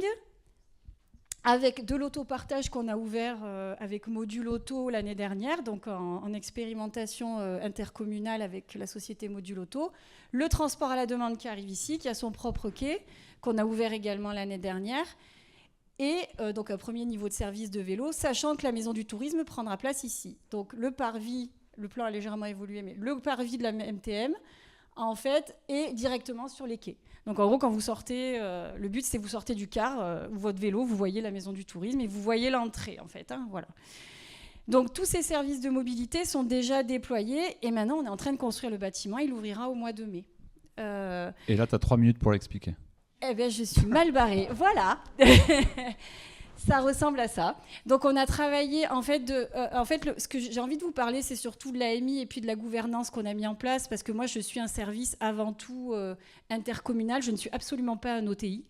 avec de l'autopartage qu'on a ouvert avec Module Auto l'année dernière, donc en expérimentation intercommunale avec la société Module Auto. Le transport à la demande qui arrive ici, qui a son propre quai, qu'on a ouvert également l'année dernière. Et donc un premier niveau de service de vélo, sachant que la maison du tourisme prendra place ici. Donc le parvis, le plan a légèrement évolué, mais le parvis de la MTM, en fait, est directement sur les quais. Donc en gros, quand vous sortez, le but c'est que vous sortez du car ou votre vélo, vous voyez la maison du tourisme et vous voyez l'entrée en fait. Voilà. Donc tous ces services de mobilité sont déjà déployés et maintenant on est en train de construire le bâtiment. Il ouvrira au mois de mai. Et là, tu as 3 minutes pour l'expliquer. Eh bien, je suis mal barrée. Voilà. Ça ressemble à ça. Donc, on a travaillé, ce que j'ai envie de vous parler, c'est surtout de l'AMI et puis de la gouvernance qu'on a mis en place, parce que moi, je suis un service avant tout intercommunal. Je ne suis absolument pas un OTI.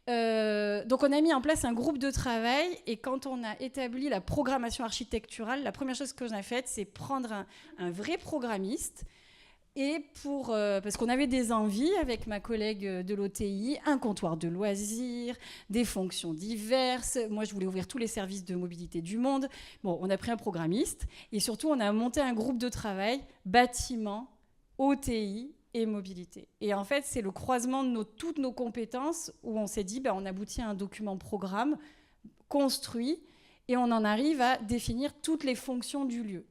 Donc, on a mis en place un groupe de travail, et quand on a établi la programmation architecturale, la première chose que j'en ai faite, c'est prendre un vrai programmiste. Et parce qu'on avait des envies avec ma collègue de l'OTI, un comptoir de loisirs, des fonctions diverses. Moi, je voulais ouvrir tous les services de mobilité du monde. Bon, on a pris un programmiste et surtout, on a monté un groupe de travail bâtiment, OTI et mobilité. Et en fait, c'est le croisement de toutes nos compétences où on s'est dit, on aboutit à un document programme construit et on en arrive à définir toutes les fonctions du lieu.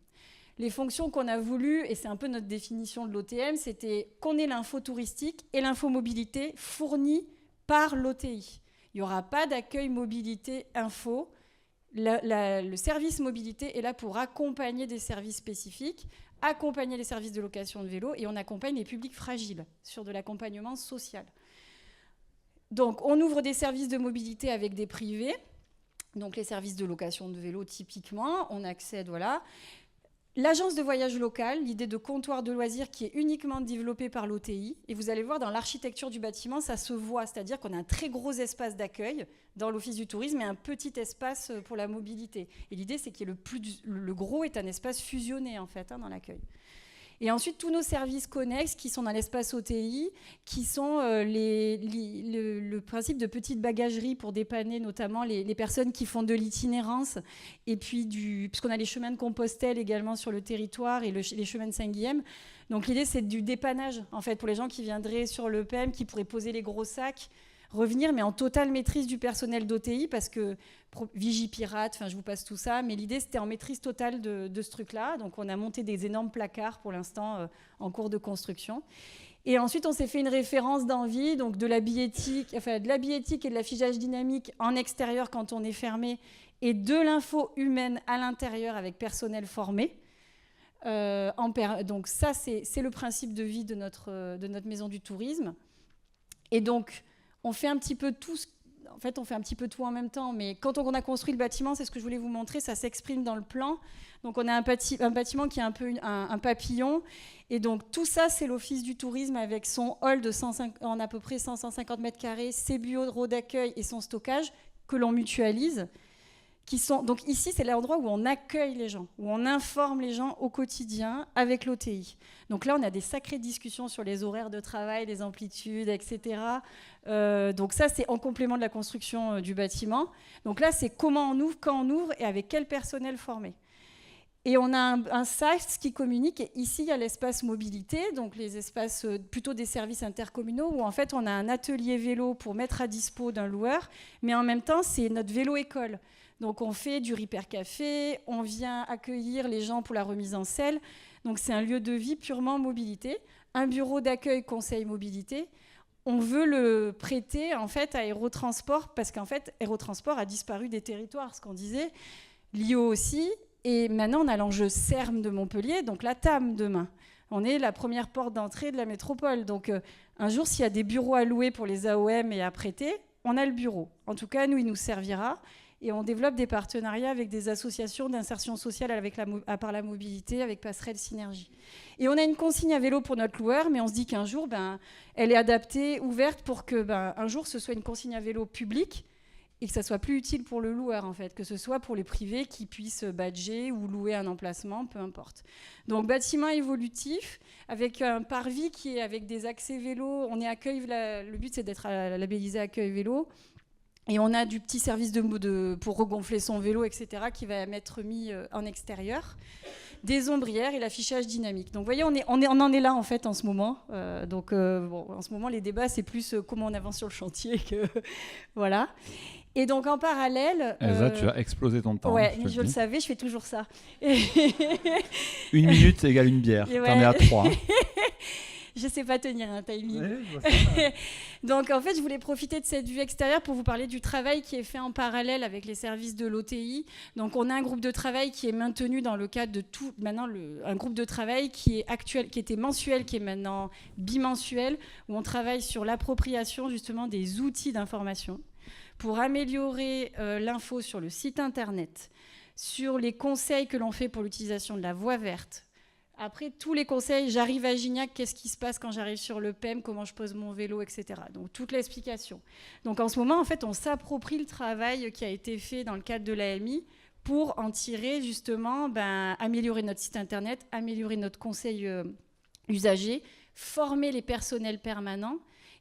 Les fonctions qu'on a voulu, et c'est un peu notre définition de l'OTM, c'était qu'on ait l'info touristique et l'info mobilité fournie par l'OTI. Il n'y aura pas d'accueil mobilité info. Le service mobilité est là pour accompagner des services spécifiques, accompagner les services de location de vélo, et on accompagne les publics fragiles sur de l'accompagnement social. Donc, on ouvre des services de mobilité avec des privés, donc les services de location de vélo typiquement, on accède, voilà. L'agence de voyage locale, l'idée de comptoir de loisirs qui est uniquement développée par l'OTI. Et vous allez voir, dans l'architecture du bâtiment, ça se voit. C'est-à-dire qu'on a un très gros espace d'accueil dans l'office du tourisme et un petit espace pour la mobilité. Et l'idée, c'est que le gros est un espace fusionné, en fait, dans l'accueil. Et ensuite, tous nos services connexes qui sont dans l'espace OTI, qui sont le principe de petite bagagerie pour dépanner notamment les personnes qui font de l'itinérance, et puis puisqu'on a les chemins de Compostelle également sur le territoire et les chemins de Saint-Guilhem. Donc l'idée, c'est du dépannage, en fait, pour les gens qui viendraient sur le PEM, qui pourraient poser les gros sacs, revenir, mais en totale maîtrise du personnel d'OTI, parce que Vigipirate, je vous passe tout ça, mais l'idée, c'était en maîtrise totale de ce truc-là. Donc, on a monté des énormes placards, pour l'instant, en cours de construction. Et ensuite, on s'est fait une référence d'envie, donc de la billettique et de l'affichage dynamique en extérieur quand on est fermé, et de l'info humaine à l'intérieur avec personnel formé. Donc, ça, c'est le principe de vie de notre maison du tourisme. Et donc, on fait un petit peu tout. En fait, on fait un petit peu tout en même temps, mais quand on a construit le bâtiment, c'est ce que je voulais vous montrer, ça s'exprime dans le plan. Donc, on a un bâtiment qui est un peu un papillon, et donc tout ça, c'est l'office du tourisme avec son hall en à peu près 150 mètres carrés, ses bureaux d'accueil et son stockage que l'on mutualise. Donc ici, c'est l'endroit où on accueille les gens, où on informe les gens au quotidien avec l'OTI. Donc là, on a des sacrées discussions sur les horaires de travail, les amplitudes, etc. Donc ça, c'est en complément de la construction du bâtiment. Donc là, c'est comment on ouvre, quand on ouvre et avec quel personnel formé. Et on a un SaaS qui communique. Et ici, il y a l'espace mobilité, donc les espaces plutôt des services intercommunaux, où en fait, on a un atelier vélo pour mettre à dispo d'un loueur, mais en même temps, c'est notre vélo-école. Donc, on fait du repair café, on vient accueillir les gens pour la remise en selle. Donc, c'est un lieu de vie purement mobilité. Un bureau d'accueil conseil mobilité. On veut le prêter, en fait, à Aérotransport, parce qu'en fait, Aérotransport a disparu des territoires, ce qu'on disait. L'IO aussi. Et maintenant, on a l'enjeu CERM de Montpellier, donc la TAM demain. On est la première porte d'entrée de la métropole. Donc, un jour, s'il y a des bureaux à louer pour les AOM et à prêter, on a le bureau. En tout cas, nous, il nous servira. Et on développe des partenariats avec des associations d'insertion sociale par la mobilité, avec Passerelle Synergie. Et on a une consigne à vélo pour notre loueur, mais on se dit qu'un jour, elle est adaptée, ouverte pour que un jour, ce soit une consigne à vélo publique et que ça soit plus utile pour le loueur, en fait, que ce soit pour les privés qui puissent badger ou louer un emplacement, peu importe. Donc, bâtiment évolutif, avec un parvis qui est avec des accès vélo. On est accueil, le but, c'est d'être labellisé accueil vélo. Et on a du petit service pour regonfler son vélo, etc., qui va être mis en extérieur. Des ombrières et l'affichage dynamique. Donc, vous voyez, on en est là, en fait, en ce moment. En ce moment, les débats, c'est plus comment on avance sur le chantier que... voilà. Et donc, en parallèle... Elsa, tu as explosé ton temps. Ouais, je le savais, je fais toujours ça. 1 minute égale une bière. T'en es à 3. Je sais pas tenir un timing. Oui, je vois ça. Donc en fait, je voulais profiter de cette vue extérieure pour vous parler du travail qui est fait en parallèle avec les services de l'OTI. Donc on a un groupe de travail qui est maintenu dans le cadre de tout. Maintenant, un groupe de travail qui est actuel, qui était mensuel, qui est maintenant bimensuel, où on travaille sur l'appropriation justement des outils d'information pour améliorer l'info sur le site internet, sur les conseils que l'on fait pour l'utilisation de la voie verte. Après, tous les conseils, j'arrive à Gignac, qu'est-ce qui se passe quand j'arrive sur le PEM, comment je pose mon vélo, etc. Donc, toute l'explication. Donc, en ce moment, en fait, on s'approprie le travail qui a été fait dans le cadre de l'AMI pour en tirer, justement, améliorer notre site internet, améliorer notre conseil usager, former les personnels permanents.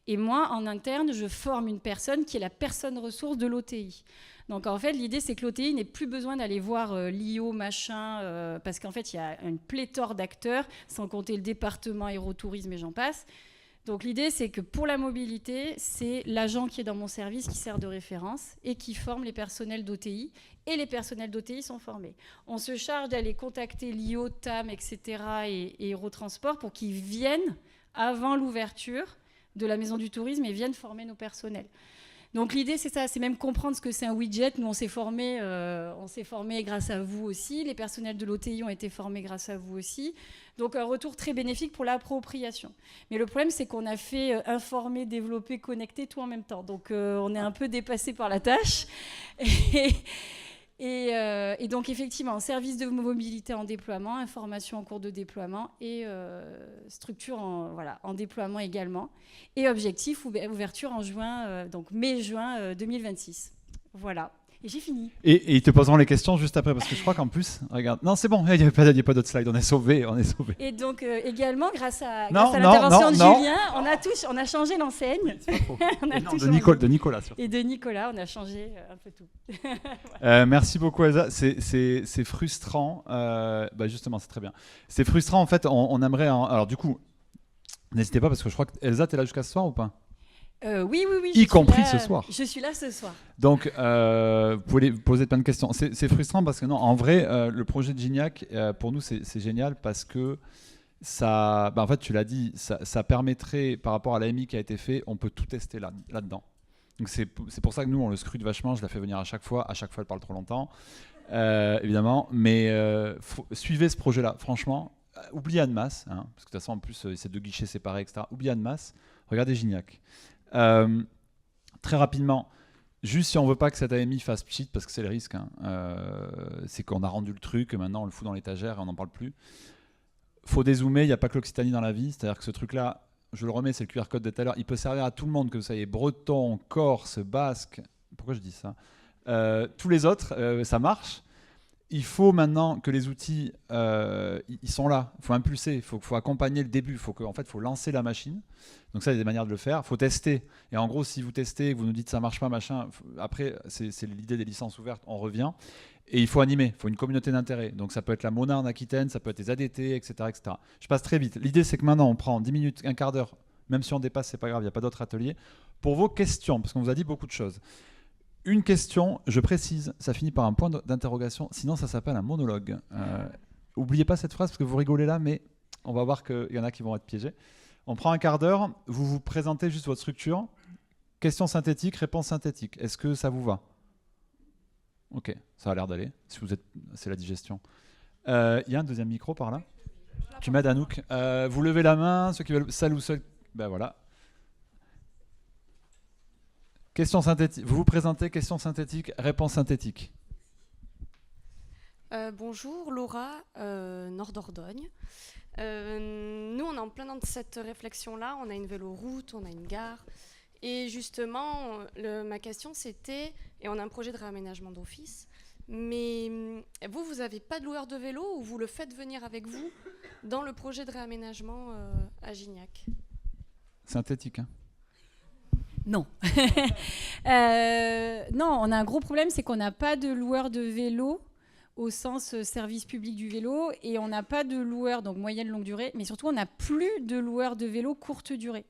Et moi, en interne, je forme une personne qui est la personne ressource de l'OTI. Donc en fait, l'idée, c'est que l'OTI n'ait plus besoin d'aller voir l'IO, machin, parce qu'en fait, il y a une pléthore d'acteurs, sans compter le département aérotourisme et j'en passe. Donc l'idée, c'est que pour la mobilité, c'est l'agent qui est dans mon service qui sert de référence et qui forme les personnels d'OTI. Et les personnels d'OTI sont formés. On se charge d'aller contacter l'IO, TAM, etc. et Aérotransport pour qu'ils viennent avant l'ouverture de la maison du tourisme et viennent former nos personnels. Donc l'idée, c'est ça, c'est même comprendre ce que c'est un widget. Nous, on s'est formés grâce à vous aussi. Les personnels de l'OTI ont été formés grâce à vous aussi. Donc un retour très bénéfique pour l'appropriation. Mais le problème, c'est qu'on a fait informer, développer, connecter, tout en même temps. Donc on est un peu dépassé par la tâche. Et donc, effectivement, service de mobilité en déploiement, information en cours de déploiement et structure en déploiement également. Et objectif, ouverture en juin, donc mai-juin 2026. Voilà. Et j'ai fini. Et ils te poseront les questions juste après, parce que je crois qu'en plus, regarde, non c'est bon, il n'y a pas d'autres slides, on est sauvés. Et donc également, grâce à l'intervention de Julien, on a changé l'enseigne. De Nicolas surtout. Et de Nicolas, on a changé un peu tout. Merci beaucoup Elsa, c'est frustrant, justement c'est très bien. C'est frustrant en fait, on aimerait, alors du coup, n'hésitez pas parce que je crois que Elsa, t'es là jusqu'à ce soir ou pas ? Oui. Y compris ce soir. Je suis là ce soir. Donc, vous pouvez poser plein de questions. C'est frustrant parce que non, en vrai, le projet de Gignac, pour nous, c'est génial parce que ça, en fait, tu l'as dit, ça permettrait, par rapport à l'AMI qui a été fait, on peut tout tester là-dedans. Donc, c'est pour ça que nous, on le scrute vachement. Je la fais venir à chaque fois. À chaque fois, elle parle trop longtemps, évidemment. Mais suivez ce projet-là, franchement. Oubliez Annemasse, parce que de toute façon, en plus, c'est 2 guichets séparés, etc. Oubliez Annemasse. Regardez Gignac. Très rapidement, juste si on veut pas que cette AMI fasse pchit, parce que c'est le risque, c'est qu'on a rendu le truc, maintenant on le fout dans l'étagère et on n'en parle plus. Faut dézoomer, il n'y a pas que l'Occitanie dans la vie, c'est-à-dire que ce truc-là, je le remets, c'est le QR code de tout à l'heure, il peut servir à tout le monde, que vous soyez breton, corse, basque, pourquoi je dis ça, tous les autres, ça marche. Il faut maintenant que les outils, ils sont là. Il faut impulser, il faut accompagner le début. Il faut lancer la machine. Donc ça, il y a des manières de le faire. Il faut tester. Et en gros, si vous testez, que vous nous dites ça marche pas, machin, après, c'est l'idée des licences ouvertes, on revient. Et il faut animer, il faut une communauté d'intérêt. Donc ça peut être la Mona en Aquitaine, ça peut être les ADT, etc., etc. Je passe très vite. L'idée, c'est que maintenant, on prend 10 minutes, un quart d'heure, même si on dépasse, c'est pas grave, il n'y a pas d'autres ateliers, pour vos questions, parce qu'on vous a dit beaucoup de choses. Une question, je précise, ça finit par un point d'interrogation, sinon ça s'appelle un monologue. Oubliez pas cette phrase parce que vous rigolez là, mais on va voir qu'il y en a qui vont être piégés. On prend un quart d'heure, vous vous présentez juste votre structure, question synthétique, réponse synthétique. Est-ce que ça vous va ? Ok, ça a l'air d'aller, si vous êtes, c'est la digestion. Il y a un deuxième micro par là ? Tu m'aides Anouk. Vous levez la main, ceux qui veulent, salle ou seul, ben voilà. Question synthétique. Vous vous présentez, question synthétique, réponse synthétique. Bonjour, Laura, Nord-Dordogne. Nous, on est en plein dans cette réflexion-là. On a une véloroute, on a une gare. Et justement, ma question, c'était, et on a un projet de réaménagement d'office, mais vous n'avez pas de loueur de vélo ou vous le faites venir avec vous dans le projet de réaménagement à Gignac ? Synthétique, hein. Non. Non, on a un gros problème, c'est qu'on n'a pas de loueur de vélo au sens service public du vélo et on n'a pas de loueur, donc moyenne longue durée, mais surtout on n'a plus de loueurs de vélo courte durée.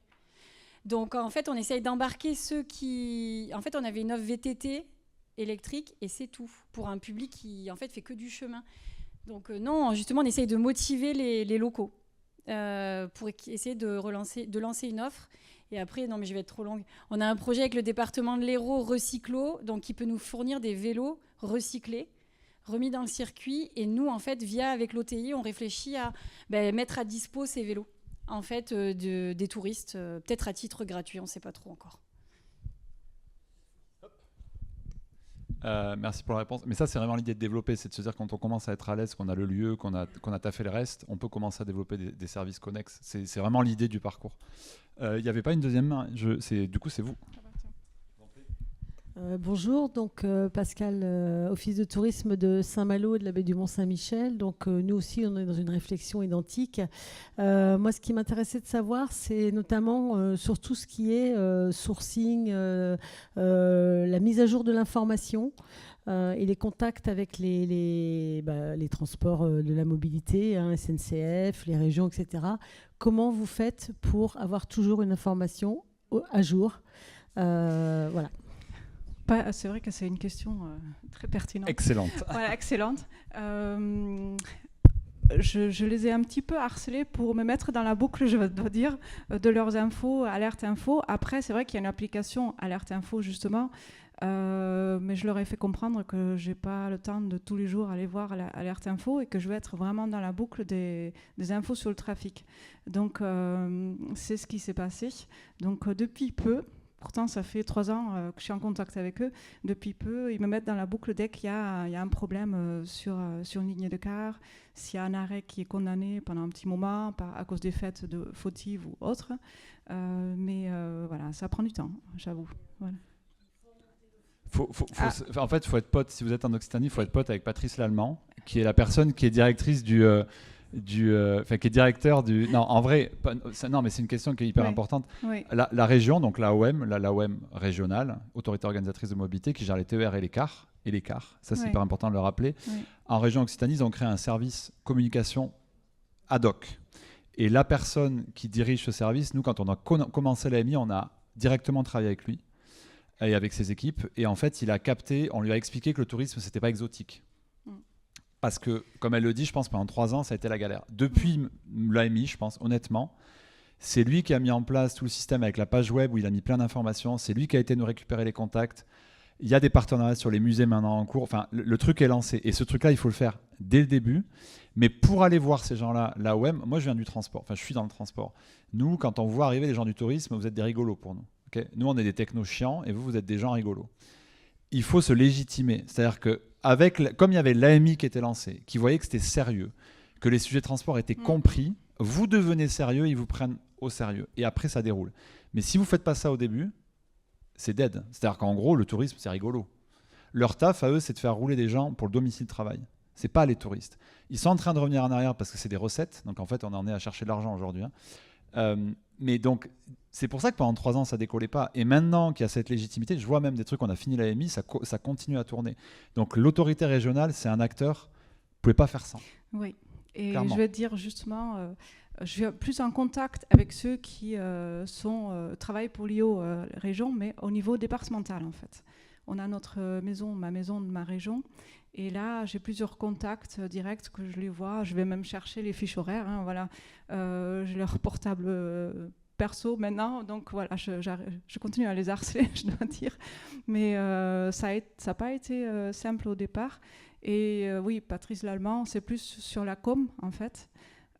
Donc en fait, on essaye d'embarquer ceux qui... En fait, on avait une offre VTT électrique et c'est tout pour un public qui en fait fait que du chemin. Donc non, justement, on essaye de motiver les locaux. pour essayer de lancer une offre. Et après, non mais je vais être trop longue. On a un projet avec le département de l'Hérault Recyclo, donc qui peut nous fournir des vélos recyclés, remis dans le circuit. Et nous, en fait, avec l'OTI, on réfléchit à mettre à dispo ces vélos, en fait, des touristes, peut-être à titre gratuit, on ne sait pas trop encore. Merci pour la réponse. Mais ça, c'est vraiment l'idée de développer, c'est de se dire quand on commence à être à l'aise, qu'on a le lieu, qu'on a taffé le reste, on peut commencer à développer des services connexes. C'est vraiment l'idée du parcours. Il n'y avait pas une deuxième main. Du coup, c'est vous. Bonjour, donc Pascal, Office de tourisme de Saint-Malo et de la baie du Mont-Saint-Michel. Donc nous aussi, on est dans une réflexion identique. Moi, ce qui m'intéressait de savoir, c'est notamment sur tout ce qui est sourcing, la mise à jour de l'information et les contacts avec les transports de la mobilité, SNCF, les régions, etc. Comment vous faites pour avoir toujours une information à jour? Voilà. C'est vrai que c'est une question très pertinente. Excellente. Voilà, excellente. Je les ai un petit peu harcelés pour me mettre dans la boucle, je dois dire, de leurs infos, Alerte Info. Après, c'est vrai qu'il y a une application Alerte Info, justement, mais je leur ai fait comprendre que je n'ai pas le temps de tous les jours aller voir Alerte Info et que je vais être vraiment dans la boucle des infos sur le trafic. Donc, c'est ce qui s'est passé. Donc, depuis peu, pourtant, ça fait 3 ans que je suis en contact avec eux. Depuis peu, ils me mettent dans la boucle dès qu'il y a un problème sur une ligne de car, s'il y a un arrêt qui est condamné pendant un petit moment à cause des faits fautives ou autres. Mais voilà, ça prend du temps, j'avoue. Voilà. En fait, il faut être pote. Si vous êtes en Occitanie, il faut être pote avec Patrice Lallemand, qui est la personne qui est directrice qui est directeur du... Non, en vrai, mais c'est une question qui est hyper importante. Oui. La région, donc l'AOM régionale, autorité organisatrice de mobilité, qui gère les TER et les cars. Ça, c'est hyper important de le rappeler. Oui. En région Occitanie, ils ont créé un service communication ad hoc. Et la personne qui dirige ce service, nous, quand on a commencé l'AMI, on a directement travaillé avec lui et avec ses équipes. Et en fait, il a capté, on lui a expliqué que le tourisme, c'était pas exotique. Parce que, comme elle le dit, je pense pendant 3 ans, ça a été la galère. Depuis l'AMI, je pense, honnêtement, c'est lui qui a mis en place tout le système avec la page web où il a mis plein d'informations. C'est lui qui a été nous récupérer les contacts. Il y a des partenariats sur les musées maintenant en cours. Enfin, le truc est lancé. Et ce truc-là, il faut le faire dès le début. Mais pour aller voir ces gens-là, l'AOM, moi, je viens du transport. Enfin, je suis dans le transport. Nous, quand on voit arriver des gens du tourisme, vous êtes des rigolos pour nous. Okay, nous, on est des technos chiants et vous êtes des gens rigolos. Il faut se légitimer. C'est-à-dire que comme il y avait l'AMI qui était lancé, qui voyait que c'était sérieux, que les sujets de transport étaient compris, vous devenez sérieux, ils vous prennent au sérieux. Et après, ça déroule. Mais si vous ne faites pas ça au début, c'est dead. C'est-à-dire qu'en gros, le tourisme, c'est rigolo. Leur taf, à eux, c'est de faire rouler des gens pour le domicile de travail. Ce n'est pas les touristes. Ils sont en train de revenir en arrière parce que c'est des recettes. Donc, en fait, on en est à chercher de l'argent aujourd'hui. Mais donc, c'est pour ça que pendant 3 ans, ça ne décollait pas. Et maintenant qu'il y a cette légitimité, je vois même des trucs, on a fini l'AMI, ça continue à tourner. Donc, l'autorité régionale, c'est un acteur, vous ne pouvez pas faire sans. Oui, et clairement. Je vais dire justement, je suis plus en contact avec ceux qui travaillent pour l'IO région, mais au niveau départemental, en fait. On a ma maison de ma région. Et là, j'ai plusieurs contacts directs que je les vois. Je vais même chercher les fiches horaires. Voilà. J'ai leur portable perso maintenant. Donc voilà, je continue à les harceler, je dois dire. Mais ça n'a pas été simple au départ. Et oui, Patrice Lallemand, c'est plus sur la com, en fait.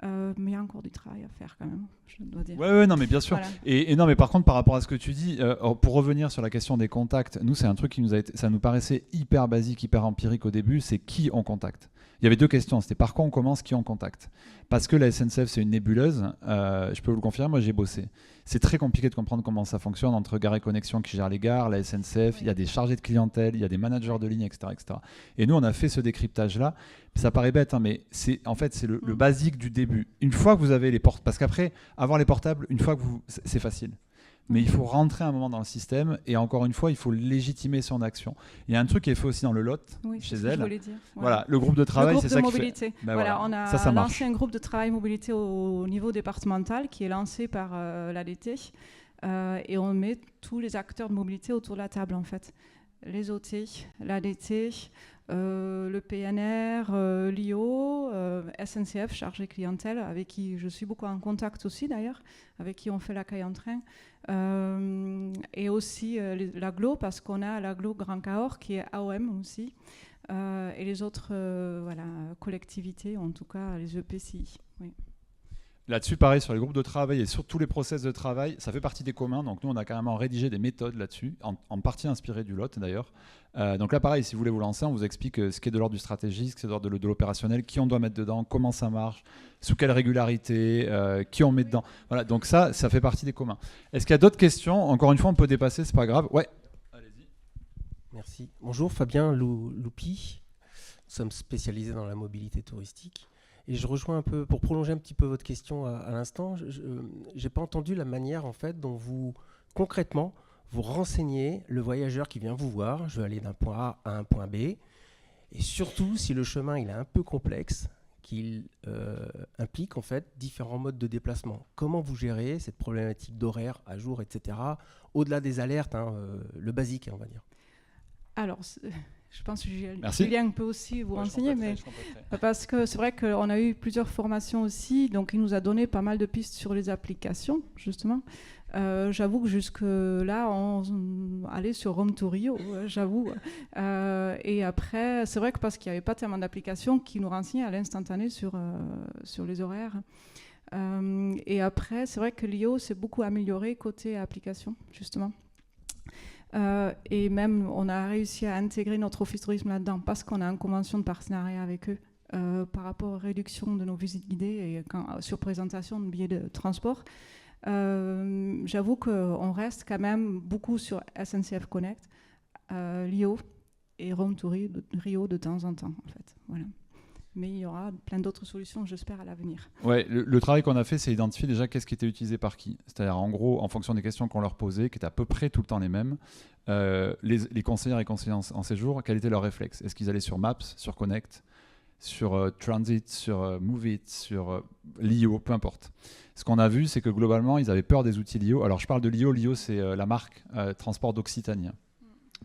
Mais il y a encore du travail à faire quand même, je dois dire. Ouais, non, mais bien sûr. Voilà. Et non, mais par contre, par rapport à ce que tu dis, pour revenir sur la question des contacts, nous, c'est un truc ça nous paraissait hyper basique, hyper empirique au début, c'est qui on contacte. Il y avait 2 questions, c'était par quoi on commence, qui on contacte. Parce que la SNCF, c'est une nébuleuse, je peux vous le confirmer, moi j'ai bossé. C'est très compliqué de comprendre comment ça fonctionne entre Gares et Connexions qui gère les gares, la SNCF, il y a des chargés de clientèle, il y a des managers de ligne, etc., etc. Et nous, on a fait ce décryptage-là. Ça paraît bête, mais c'est le basique du début. Une fois que vous avez les portables, parce qu'après, avoir les portables, une fois que c'est facile. Mais il faut rentrer un moment dans le système et encore une fois, il faut légitimer son action. Il y a un truc qui est fait aussi dans le Lot, chez elle. Je voulais dire. Voilà, le groupe de travail, c'est ça qui fait. Le groupe de mobilité. Voilà, on a lancé un groupe de travail mobilité au niveau départemental qui est lancé par l'ADT et on met tous les acteurs de mobilité autour de la table en fait. les OT, l'ADT, le PNR, l'IO, SNCF, chargé clientèle, avec qui je suis beaucoup en contact aussi d'ailleurs, avec qui on fait l'accueil en train, et aussi l'AGLO, parce qu'on a l'AGLO Grand Cahors qui est AOM aussi, et les autres collectivités, en tout cas les EPCI. Oui. Là-dessus, pareil, sur les groupes de travail et sur tous les process de travail, ça fait partie des communs. Donc nous, on a carrément rédigé des méthodes là-dessus, en partie inspirées du LOT d'ailleurs. Donc là, pareil, si vous voulez vous lancer, on vous explique ce qui est de l'ordre du stratégique, ce qui est de l'ordre de l'opérationnel, qui on doit mettre dedans, comment ça marche, sous quelle régularité, qui on met dedans. Voilà, donc ça fait partie des communs. Est-ce qu'il y a d'autres questions? Encore une fois, on peut dépasser, c'est pas grave. Ouais. Allez-y. Merci. Bonjour, Fabien Loupi. Nous sommes spécialisés dans la mobilité touristique. Et je rejoins un peu, pour prolonger un petit peu votre question à l'instant, je n'ai pas entendu la manière en fait dont vous, concrètement, vous renseignez le voyageur qui vient vous voir, je veux aller d'un point A à un point B, et surtout si le chemin il est un peu complexe, qu'il implique en fait différents modes de déplacement. Comment vous gérez cette problématique d'horaire à jour, etc., au-delà des alertes, le basique, on va dire. Alors, je pense que Merci. Julien peut aussi vous renseigner, mais parce que c'est vrai qu'on a eu plusieurs formations aussi, donc il nous a donné pas mal de pistes sur les applications, justement. J'avoue que jusque-là, on allait sur Rome to Rio, j'avoue. Et après, c'est vrai que parce qu'il n'y avait pas tellement d'applications qui nous renseignaient à l'instantané sur les horaires. Et après, c'est vrai que l'IO s'est beaucoup amélioré côté application, justement. Et même, on a réussi à intégrer notre office tourisme là-dedans parce qu'on a une convention de partenariat avec eux par rapport aux réductions de nos visites guidées et sur présentation de billets de transport. J'avoue qu'on reste quand même beaucoup sur SNCF Connect, l'IO et Rome to Rio de temps en temps, en fait. Voilà. Mais il y aura plein d'autres solutions, j'espère, à l'avenir. Ouais, le travail qu'on a fait, c'est identifier déjà qu'est-ce qui était utilisé par qui. C'est-à-dire, en gros, en fonction des questions qu'on leur posait, qui étaient à peu près tout le temps les mêmes, les conseillères et conseillers en séjour, quel était leur réflexe? Est-ce qu'ils allaient sur Maps, sur Connect, sur Transit, sur Move It, sur l'IO, peu importe. Ce qu'on a vu, c'est que globalement, ils avaient peur des outils l'IO. Alors, je parle de l'IO. L'IO, c'est la marque Transport d'Occitanie,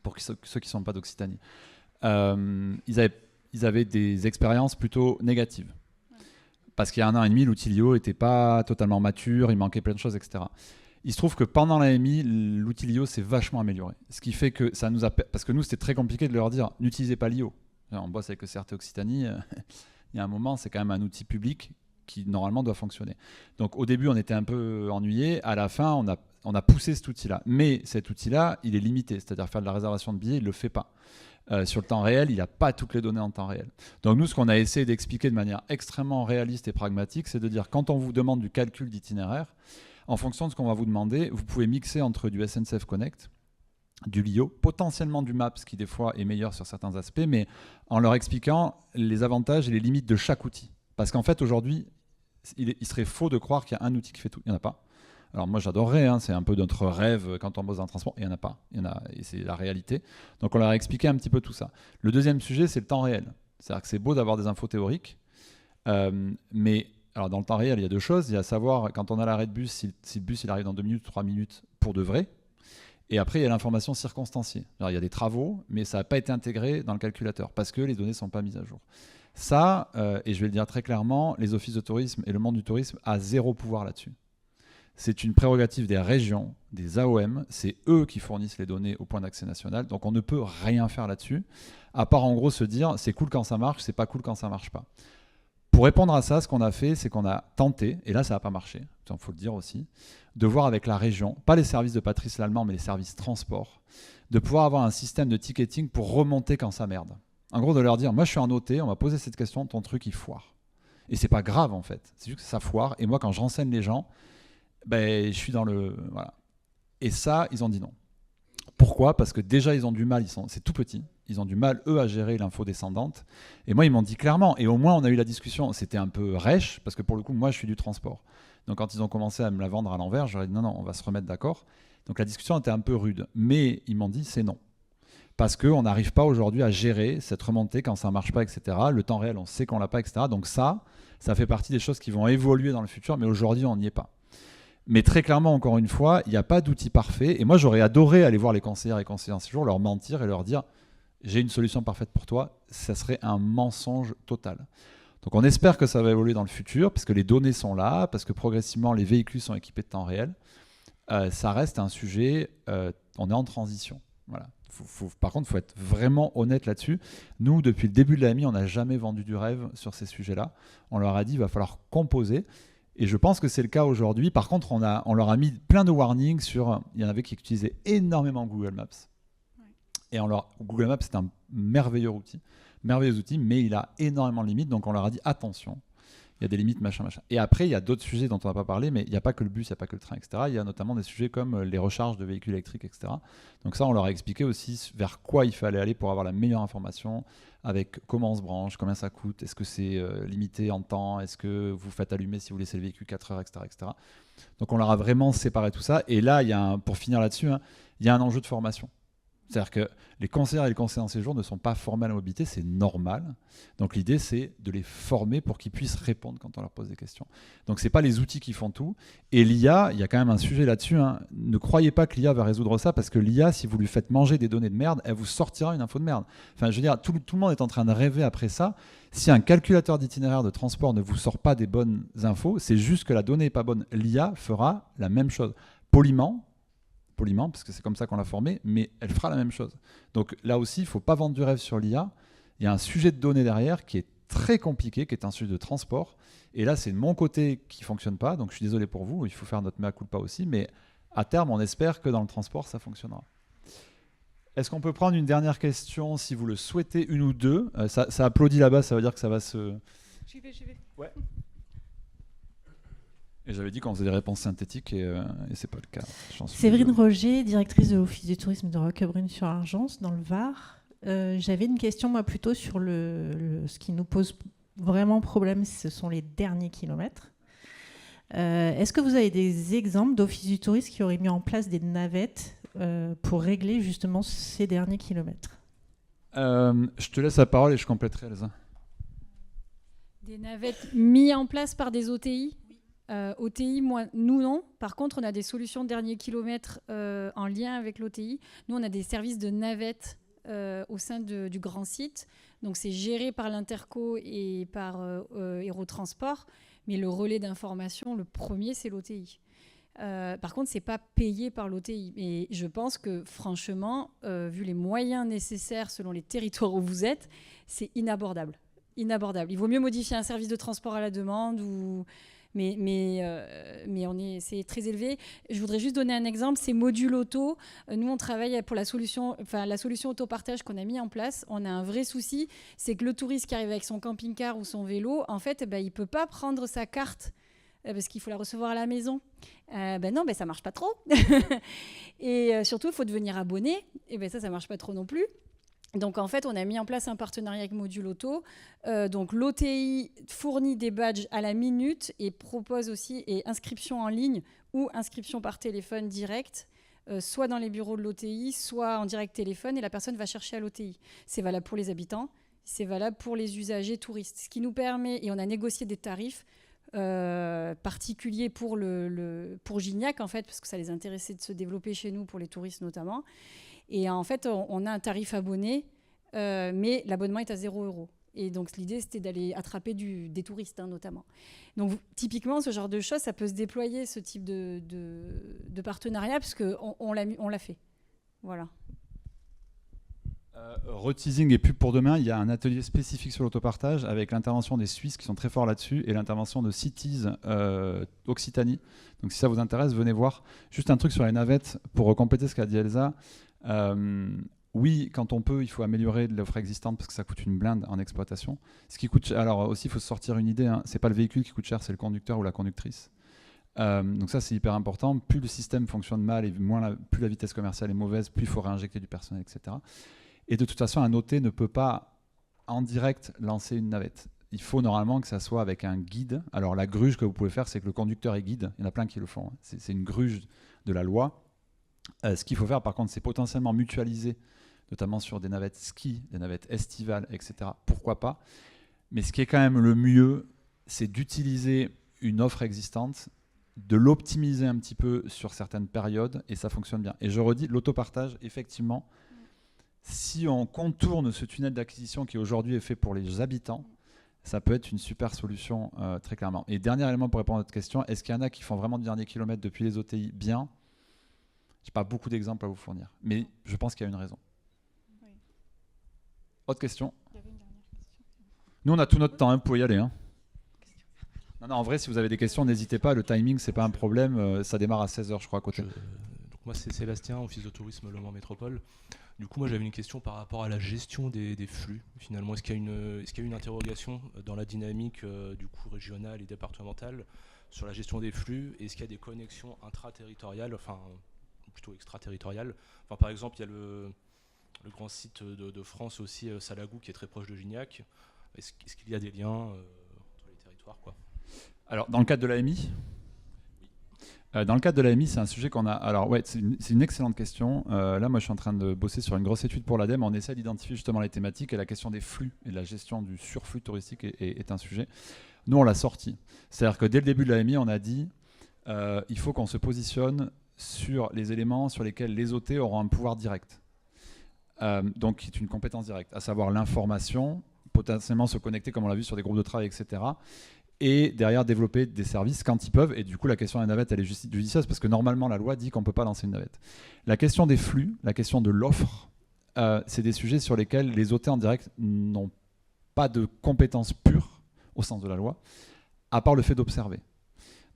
pour ceux qui ne sont pas d'Occitanie. Ils avaient des expériences plutôt négatives. Parce qu'il y a 1 an et demi, l'outil LIO n'était pas totalement mature, il manquait plein de choses, etc. Il se trouve que pendant l'AMI, l'outil LIO s'est vachement amélioré. Ce qui fait que ça nous a... Parce que nous, c'était très compliqué de leur dire « n'utilisez pas l'IO ». On bosse avec le CRT Occitanie, il y a un moment, c'est quand même un outil public qui, normalement, doit fonctionner. Donc, au début, on était un peu ennuyés. À la fin, on a poussé cet outil-là. Mais cet outil-là, il est limité. C'est-à-dire faire de la réservation de billets, il ne le fait pas. Sur le temps réel, il n'a pas toutes les données en temps réel. Donc nous, ce qu'on a essayé d'expliquer de manière extrêmement réaliste et pragmatique, c'est de dire, quand on vous demande du calcul d'itinéraire, en fonction de ce qu'on va vous demander, vous pouvez mixer entre du SNCF Connect, du LIO, potentiellement du Maps, qui des fois est meilleur sur certains aspects, mais en leur expliquant les avantages et les limites de chaque outil. Parce qu'en fait, aujourd'hui, il serait faux de croire qu'il y a un outil qui fait tout. Il n'y en a pas. Alors moi j'adorerais, c'est un peu notre rêve quand on bosse dans le transport, il n'y en a pas, et c'est la réalité. Donc on leur a expliqué un petit peu tout ça. Le deuxième sujet, c'est le temps réel. C'est-à-dire que c'est beau d'avoir des infos théoriques, mais alors dans le temps réel, il y a 2 choses. Il y a à savoir, quand on a l'arrêt de bus, si le bus il arrive dans 2 minutes, 3 minutes pour de vrai. Et après, il y a l'information circonstanciée. Alors, il y a des travaux, mais ça n'a pas été intégré dans le calculateur parce que les données ne sont pas mises à jour. Ça, et je vais le dire très clairement, les offices de tourisme et le monde du tourisme a 0 pouvoir là-dessus. C'est une prérogative des régions, des AOM, c'est eux qui fournissent les données au point d'accès national, donc on ne peut rien faire là-dessus, à part en gros se dire c'est cool quand ça marche, c'est pas cool quand ça marche pas. Pour répondre à ça, ce qu'on a fait, c'est qu'on a tenté, et là ça n'a pas marché, il faut le dire aussi, de voir avec la région, pas les services de Patrice Lallemand, mais les services transport, de pouvoir avoir un système de ticketing pour remonter quand ça merde. En gros, de leur dire, moi je suis en OT, on m'a posé cette question, ton truc il foire. Et c'est pas grave en fait, c'est juste que ça foire, et moi quand je renseigne les gens, je suis dans le... Voilà. Et ça, ils ont dit non. Pourquoi? Parce que déjà, ils ont du mal, c'est tout petit, ils ont du mal, eux, à gérer l'info descendante. Et moi, ils m'ont dit clairement, et au moins, on a eu la discussion, c'était un peu rêche, parce que pour le coup, moi, je suis du transport. Donc, quand ils ont commencé à me la vendre à l'envers, j'aurais dit non, on va se remettre d'accord. Donc, la discussion était un peu rude. Mais ils m'ont dit, c'est non. Parce qu'on n'arrive pas aujourd'hui à gérer cette remontée quand ça ne marche pas, etc. Le temps réel, on sait qu'on ne l'a pas, etc. Donc ça fait partie des choses qui vont évoluer dans le futur, mais aujourd'hui, on n'y est pas. Mais très clairement, encore une fois, il n'y a pas d'outil parfait. Et moi, j'aurais adoré aller voir les conseillères et conseillers en séjour, leur mentir et leur dire « j'ai une solution parfaite pour toi ». Ça serait un mensonge total. Donc on espère que ça va évoluer dans le futur, parce que les données sont là, parce que progressivement, les véhicules sont équipés de temps réel. Ça reste un sujet, on est en transition. Voilà. Par contre, il faut être vraiment honnête là-dessus. Nous, depuis le début de l'AMI, on n'a jamais vendu du rêve sur ces sujets-là. On leur a dit qu'il va falloir composer. Et je pense que c'est le cas aujourd'hui. Par contre, on leur a mis plein de warnings sur... Il y en avait qui utilisaient énormément Google Maps. Ouais. Et Google Maps, c'est un merveilleux outil, mais il a énormément de limites. Donc, on leur a dit attention, il y a des limites, machin. Et après, il y a d'autres sujets dont on n'a pas parlé, mais il n'y a pas que le bus, il n'y a pas que le train, etc. Il y a notamment des sujets comme les recharges de véhicules électriques, etc. Donc ça, on leur a expliqué aussi vers quoi il fallait aller pour avoir la meilleure information, avec comment on se branche, combien ça coûte, est-ce que c'est limité en temps, est-ce que vous faites allumer si vous laissez le véhicule 4 heures, etc., etc. Donc on leur a vraiment séparé tout ça. Et là, pour finir là-dessus, il y a un enjeu de formation. C'est-à-dire que les conseillers et les conseillers en séjour ne sont pas formés à la mobilité, c'est normal. Donc l'idée, c'est de les former pour qu'ils puissent répondre quand on leur pose des questions. Donc ce n'est pas les outils qui font tout. Et l'IA, il y a quand même un sujet là-dessus. Ne croyez pas que l'IA va résoudre ça, parce que l'IA, si vous lui faites manger des données de merde, elle vous sortira une info de merde. Enfin, je veux dire, tout le monde est en train de rêver après ça. Si un calculateur d'itinéraire de transport ne vous sort pas des bonnes infos, c'est juste que la donnée n'est pas bonne. L'IA fera la même chose. Poliment, parce que c'est comme ça qu'on l'a formée, mais elle fera la même chose. Donc là aussi, il ne faut pas vendre du rêve sur l'IA. Il y a un sujet de données derrière qui est très compliqué, qui est un sujet de transport. Et là, c'est de mon côté qui ne fonctionne pas. Donc je suis désolé pour vous, il faut faire notre mea culpa aussi. Mais à terme, on espère que dans le transport, ça fonctionnera. Est-ce qu'on peut prendre une dernière question, si vous le souhaitez, une ou deux? Ça applaudit là-bas, ça veut dire que ça va se... J'y vais. Ouais. Et j'avais dit qu'on faisait des réponses synthétiques et c'est pas le cas. Séverine Roger, directrice de l'Office du tourisme de Roquebrune-sur-Argence, dans le Var. J'avais une question, moi, plutôt sur ce qui nous pose vraiment problème, ce sont les derniers kilomètres. Est-ce que vous avez des exemples d'offices du tourisme qui auraient mis en place des navettes pour régler justement ces derniers kilomètres? Je te laisse la parole et je compléterai, Elsa. Des navettes mises en place par des OTI? OTI, nous non. Par contre, on a des solutions dernier kilomètre en lien avec l'OTI. Nous, on a des services de navettes au sein du grand site. Donc, c'est géré par l'Interco et par Aérotransport. Mais le relais d'information, le premier, c'est l'OTI. Par contre, ce n'est pas payé par l'OTI. Et je pense que, franchement, vu les moyens nécessaires selon les territoires où vous êtes, c'est inabordable. Il vaut mieux modifier un service de transport à la demande ou... Mais c'est très élevé. Je voudrais juste donner un exemple, c'est Module Auto. Nous, on travaille pour la solution autopartage qu'on a mis en place. On a un vrai souci, c'est que le touriste qui arrive avec son camping-car ou son vélo, en fait, il ne peut pas prendre sa carte parce qu'il faut la recevoir à la maison. Ça ne marche pas trop. Et surtout, il faut devenir abonné. Et ça ne marche pas trop non plus. Donc, en fait, on a mis en place un partenariat avec Module Auto. Donc, l'OTI fournit des badges à la minute et propose aussi inscription en ligne ou inscription par téléphone direct, soit dans les bureaux de l'OTI, soit en direct téléphone, et la personne va chercher à l'OTI. C'est valable pour les habitants, c'est valable pour les usagers touristes. Ce qui nous permet, et on a négocié des tarifs particuliers pour Gignac, en fait, parce que ça les intéressait de se développer chez nous, pour les touristes notamment. Et en fait, on a un tarif abonné, mais l'abonnement est à 0 €. Et donc, l'idée, c'était d'aller attraper des touristes, notamment. Donc, typiquement, ce genre de choses, ça peut se déployer, ce type de partenariat, parce qu'on l'a fait. Voilà. Reteasing et pub pour demain, il y a un atelier spécifique sur l'autopartage avec l'intervention des Suisses qui sont très forts là-dessus et l'intervention de Cities Occitanie. Donc, si ça vous intéresse, venez voir. Juste un truc sur les navettes pour compléter ce qu'a dit Elsa. Oui, quand on peut, il faut améliorer l'offre existante parce que ça coûte une blinde en exploitation. Ce qui coûte, alors aussi, il faut se sortir une idée. C'est pas le véhicule qui coûte cher, c'est le conducteur ou la conductrice. Donc ça, c'est hyper important. Plus le système fonctionne mal et plus la vitesse commerciale est mauvaise, plus il faut réinjecter du personnel, etc. Et de toute façon, un OT ne peut pas en direct lancer une navette. Il faut normalement que ça soit avec un guide. Alors la gruge que vous pouvez faire, c'est que le conducteur est guide. Il y en a plein qui le font. C'est une gruge de la loi. Ce qu'il faut faire, par contre, c'est potentiellement mutualiser, notamment sur des navettes ski, des navettes estivales, etc. Pourquoi pas? Mais ce qui est quand même le mieux, c'est d'utiliser une offre existante de l'optimiser un petit peu sur certaines périodes et ça fonctionne bien. Et je redis, l'autopartage, effectivement, si on contourne ce tunnel d'acquisition qui aujourd'hui est fait pour les habitants, ça peut être une super solution très clairement. Et dernier élément pour répondre à votre question, est-ce qu'il y en a qui font vraiment du dernier kilomètre depuis les OTI? Bien. Je n'ai pas beaucoup d'exemples à vous fournir, mais je pense qu'il y a une raison. Oui. Autre question? Il y avait une dernière question. Nous, on a tout notre temps, hein, vous pouvez y aller. Hein. Non, en vrai, si vous avez des questions, n'hésitez pas. Le timing, c'est pas un problème. Ça démarre à 16h, je crois, à côté. Donc moi, c'est Sébastien, Office de tourisme Le Mans Métropole. Du coup, moi, j'avais une question par rapport à la gestion des flux. Finalement, est-ce qu'il y a une interrogation dans la dynamique du coup régionale et départementale sur la gestion des flux? Est-ce qu'il y a des connexions intraterritoriales, enfin plutôt extraterritoriales? Enfin, par exemple, il y a le grand site de France aussi, Salagou, qui est très proche de Gignac. Est-ce qu'il y a des liens entre les territoires, quoi? Alors, dans le cadre de l'AMI, dans le cadre de l'AMI, c'est un sujet qu'on a. Alors, ouais, c'est une excellente question. Là, moi, je suis en train de bosser sur une grosse étude pour l'ADEME. On essaie d'identifier justement les thématiques et la question des flux et de la gestion du surflux touristique est un sujet. Nous, on l'a sorti. C'est-à-dire que dès le début de l'AMI, on a dit il faut qu'on se positionne sur les éléments sur lesquels les OT auront un pouvoir direct. Donc, qui est une compétence directe, à savoir l'information, potentiellement se connecter, comme on l'a vu, sur des groupes de travail, etc. Et derrière développer des services quand ils peuvent. Et du coup, la question de la navette, elle est judicieuse parce que normalement, la loi dit qu'on ne peut pas lancer une navette. La question des flux, la question de l'offre, c'est des sujets sur lesquels les OT en direct n'ont pas de compétences pures au sens de la loi, à part le fait d'observer.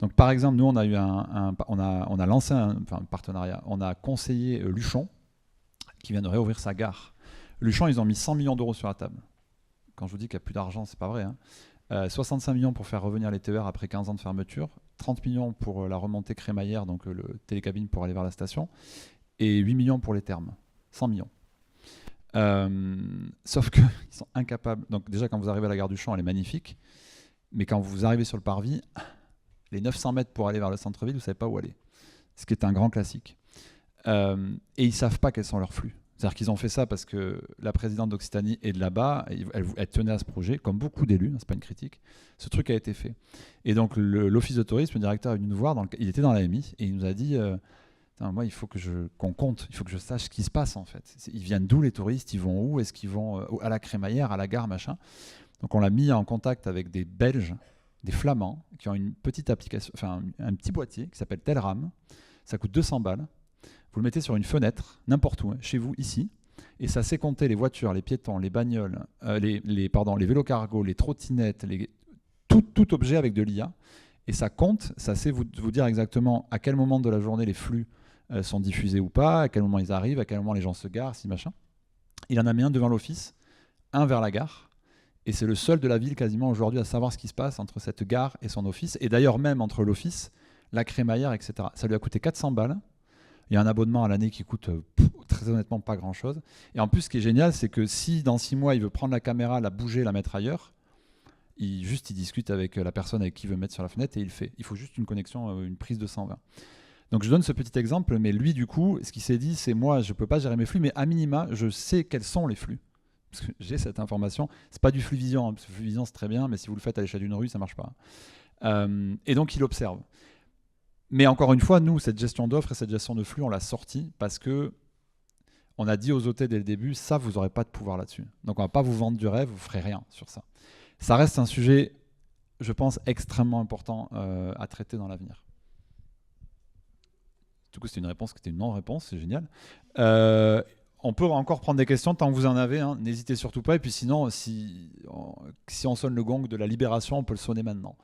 Donc, par exemple, nous, on a eu on a lancé un partenariat. On a conseillé Luchon, qui vient de réouvrir sa gare. Luchon, ils ont mis 100 millions d'euros sur la table. Quand je vous dis qu'il n'y a plus d'argent, c'est pas vrai, hein. 65 millions pour faire revenir les TER après 15 ans de fermeture, 30 millions pour la remontée crémaillère, donc le télécabine pour aller vers la station, et 8 millions pour les thermes. 100 millions. Sauf qu'ils sont incapables. Donc déjà, quand vous arrivez à la gare du Champ, elle est magnifique, mais quand vous arrivez sur le parvis, les 900 mètres pour aller vers le centre-ville, vous ne savez pas où aller. Ce qui est un grand classique. Et ils ne savent pas quels sont leurs flux. C'est-à-dire qu'ils ont fait ça parce que la présidente d'Occitanie est de là-bas, elle tenait à ce projet, comme beaucoup d'élus, c'est pas une critique. Ce truc a été fait. Et donc l'office de tourisme, le directeur est venu nous voir, il était dans la MI, et il nous a dit moi, il faut qu'on compte, il faut que je sache ce qui se passe en fait. Ils viennent d'où les touristes, ils vont où? Est-ce qu'ils vont à la crémaillère, à la gare, machin? Donc on l'a mis en contact avec des Belges, des Flamands, qui ont une petite application, enfin un petit boîtier qui s'appelle Telram. Ça coûte 200 balles. Vous le mettez sur une fenêtre, n'importe où, hein, chez vous, ici, et ça sait compter les voitures, les piétons, les bagnoles, les vélos cargo, les trottinettes, tout objet avec de l'IA. Et ça compte, ça sait vous dire exactement à quel moment de la journée les flux sont diffusés ou pas, à quel moment ils arrivent, à quel moment les gens se garent, si machin. Il en a mis un devant l'office, un vers la gare, et c'est le seul de la ville quasiment aujourd'hui à savoir ce qui se passe entre cette gare et son office, et d'ailleurs même entre l'office, la crémaillère, etc. Ça lui a coûté 400 balles. Il y a un abonnement à l'année qui coûte très honnêtement pas grand-chose. Et en plus, ce qui est génial, c'est que si dans 6 mois, il veut prendre la caméra, la bouger, la mettre ailleurs, il discute avec la personne avec qui il veut mettre sur la fenêtre et il le fait. Il faut juste une connexion, une prise de 120. Donc je donne ce petit exemple, mais lui, du coup, ce qu'il s'est dit, c'est moi, je ne peux pas gérer mes flux, mais à minima, je sais quels sont les flux. Parce que j'ai cette information. Ce n'est pas du flux vision, hein, parce que le flux vision, c'est très bien, mais si vous le faites à l'échelle d'une rue, ça ne marche pas. Et donc, il observe. Mais encore une fois, nous, cette gestion d'offres et cette gestion de flux, on l'a sortie parce que on a dit aux OT dès le début, ça, vous n'aurez pas de pouvoir là-dessus. Donc, on ne va pas vous vendre du rêve, vous ne ferez rien sur ça. Ça reste un sujet, je pense, extrêmement important à traiter dans l'avenir. Du coup, c'était une réponse qui était une non-réponse, c'est génial. On peut encore prendre des questions tant que vous en avez, hein, n'hésitez surtout pas. Et puis sinon, si on sonne le gong de la libération, on peut le sonner maintenant.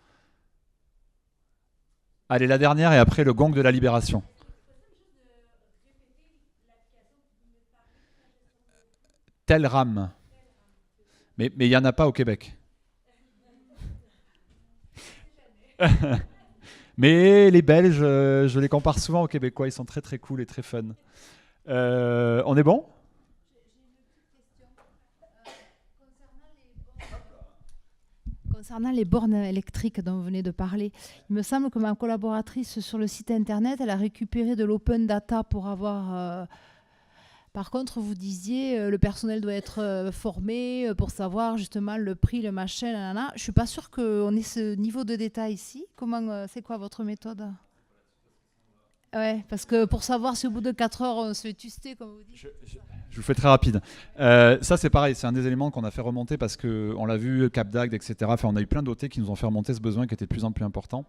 Allez, la dernière et après le gong de la libération. Telram. Mais il n'y en a pas au Québec. Mais les Belges, je les compare souvent aux Québécois. Ils sont très très cool et très fun. On est bon ? Concernant les bornes électriques dont vous venez de parler, il me semble que ma collaboratrice sur le site internet, elle a récupéré de l'open data pour avoir... Par contre, vous disiez le personnel doit être formé pour savoir justement le prix, le machin, nanana. Je ne suis pas sûre qu'on ait ce niveau de détail ici. C'est quoi votre méthode ? Ouais, parce que pour savoir si au bout de 4 heures on se fait tuster, comme vous dites. Je vous fais très rapide. Ça, c'est pareil, c'est un des éléments qu'on a fait remonter parce qu'on l'a vu, Cap d'Agde, etc. Enfin, on a eu plein d'OT qui nous ont fait remonter ce besoin qui était de plus en plus important.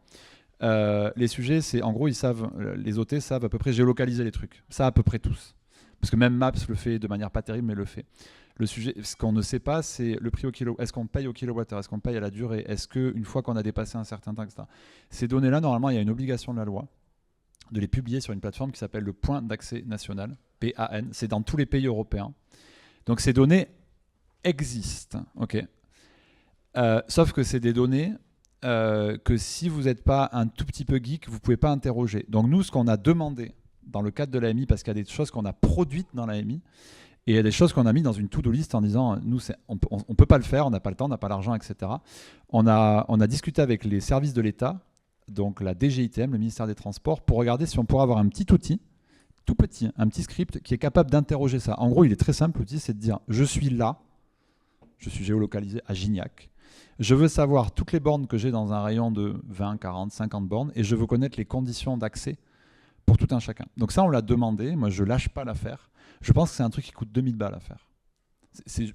Les sujets, c'est en gros, les OT savent à peu près géolocaliser les trucs. Ça, à peu près tous. Parce que même Maps le fait de manière pas terrible, mais le fait. Le sujet, ce qu'on ne sait pas, c'est le prix au kilo. Est-ce qu'on paye au kilowattheure? Est-ce qu'on paye à la durée? Est-ce qu'une fois qu'on a dépassé un certain temps, etc. Ces données-là, normalement, il y a une obligation de la loi de les publier sur une plateforme qui s'appelle le point d'accès national, PAN. C'est dans tous les pays européens. Donc ces données existent. Ok. Sauf que c'est des données que si vous n'êtes pas un tout petit peu geek, vous ne pouvez pas interroger. Donc nous, ce qu'on a demandé dans le cadre de l'AMI, parce qu'il y a des choses qu'on a produites dans l'AMI, et il y a des choses qu'on a mis dans une to-do list en disant, nous, on ne peut pas le faire, on n'a pas le temps, on n'a pas l'argent, etc. On a discuté avec les services de l'État, donc la DGITM, le ministère des Transports, pour regarder si on pourrait avoir un petit outil, tout petit, un petit script qui est capable d'interroger ça. En gros, il est très simple, l'outil, c'est de dire, je suis là, je suis géolocalisé à Gignac, je veux savoir toutes les bornes que j'ai dans un rayon de 20, 40, 50 bornes, et je veux connaître les conditions d'accès pour tout un chacun. Donc ça, on l'a demandé, moi je lâche pas l'affaire. Je pense que c'est un truc qui coûte 2000 balles à faire.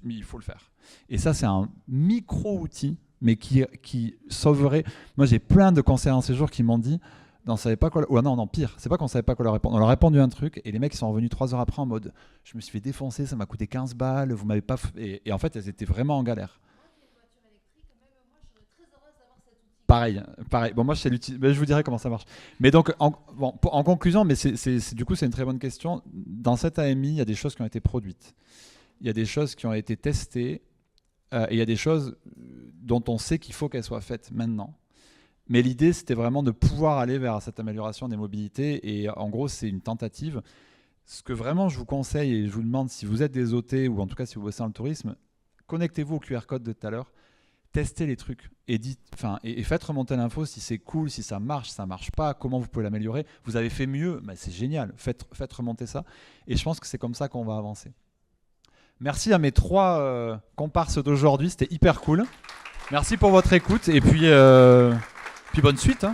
Mais il faut le faire. Et ça, c'est un micro-outil, mais qui sauverait... Moi, j'ai plein de conseillers en séjour qui m'ont dit, non, on savait pas quoi... non, pire, c'est pas qu'on savait pas quoi leur répondre. On leur a répondu un truc, et les mecs ils sont revenus 3 heures après en mode, je me suis fait défoncer, ça m'a coûté 15 balles, vous m'avez pas... Et en fait, elles étaient vraiment en galère. Pareil. Bon, moi, je vous dirai comment ça marche. Mais donc, en conclusion, mais du coup, c'est une très bonne question. Dans cette AMI, il y a des choses qui ont été produites. Il y a des choses qui ont été testées. Et il y a des choses dont on sait qu'il faut qu'elles soient faites maintenant. Mais l'idée, c'était vraiment de pouvoir aller vers cette amélioration des mobilités. Et en gros, c'est une tentative. Ce que vraiment je vous conseille, et je vous demande, si vous êtes des OT, ou en tout cas si vous bossez dans le tourisme, connectez-vous au QR code de tout à l'heure. Testez les trucs et faites remonter l'info si c'est cool, si ça marche pas, comment vous pouvez l'améliorer. Vous avez fait mieux, mais c'est génial, faites remonter ça. Et je pense que c'est comme ça qu'on va avancer. Merci à mes 3 comparses d'aujourd'hui, c'était hyper cool. Merci pour votre écoute et puis bonne suite. Hein.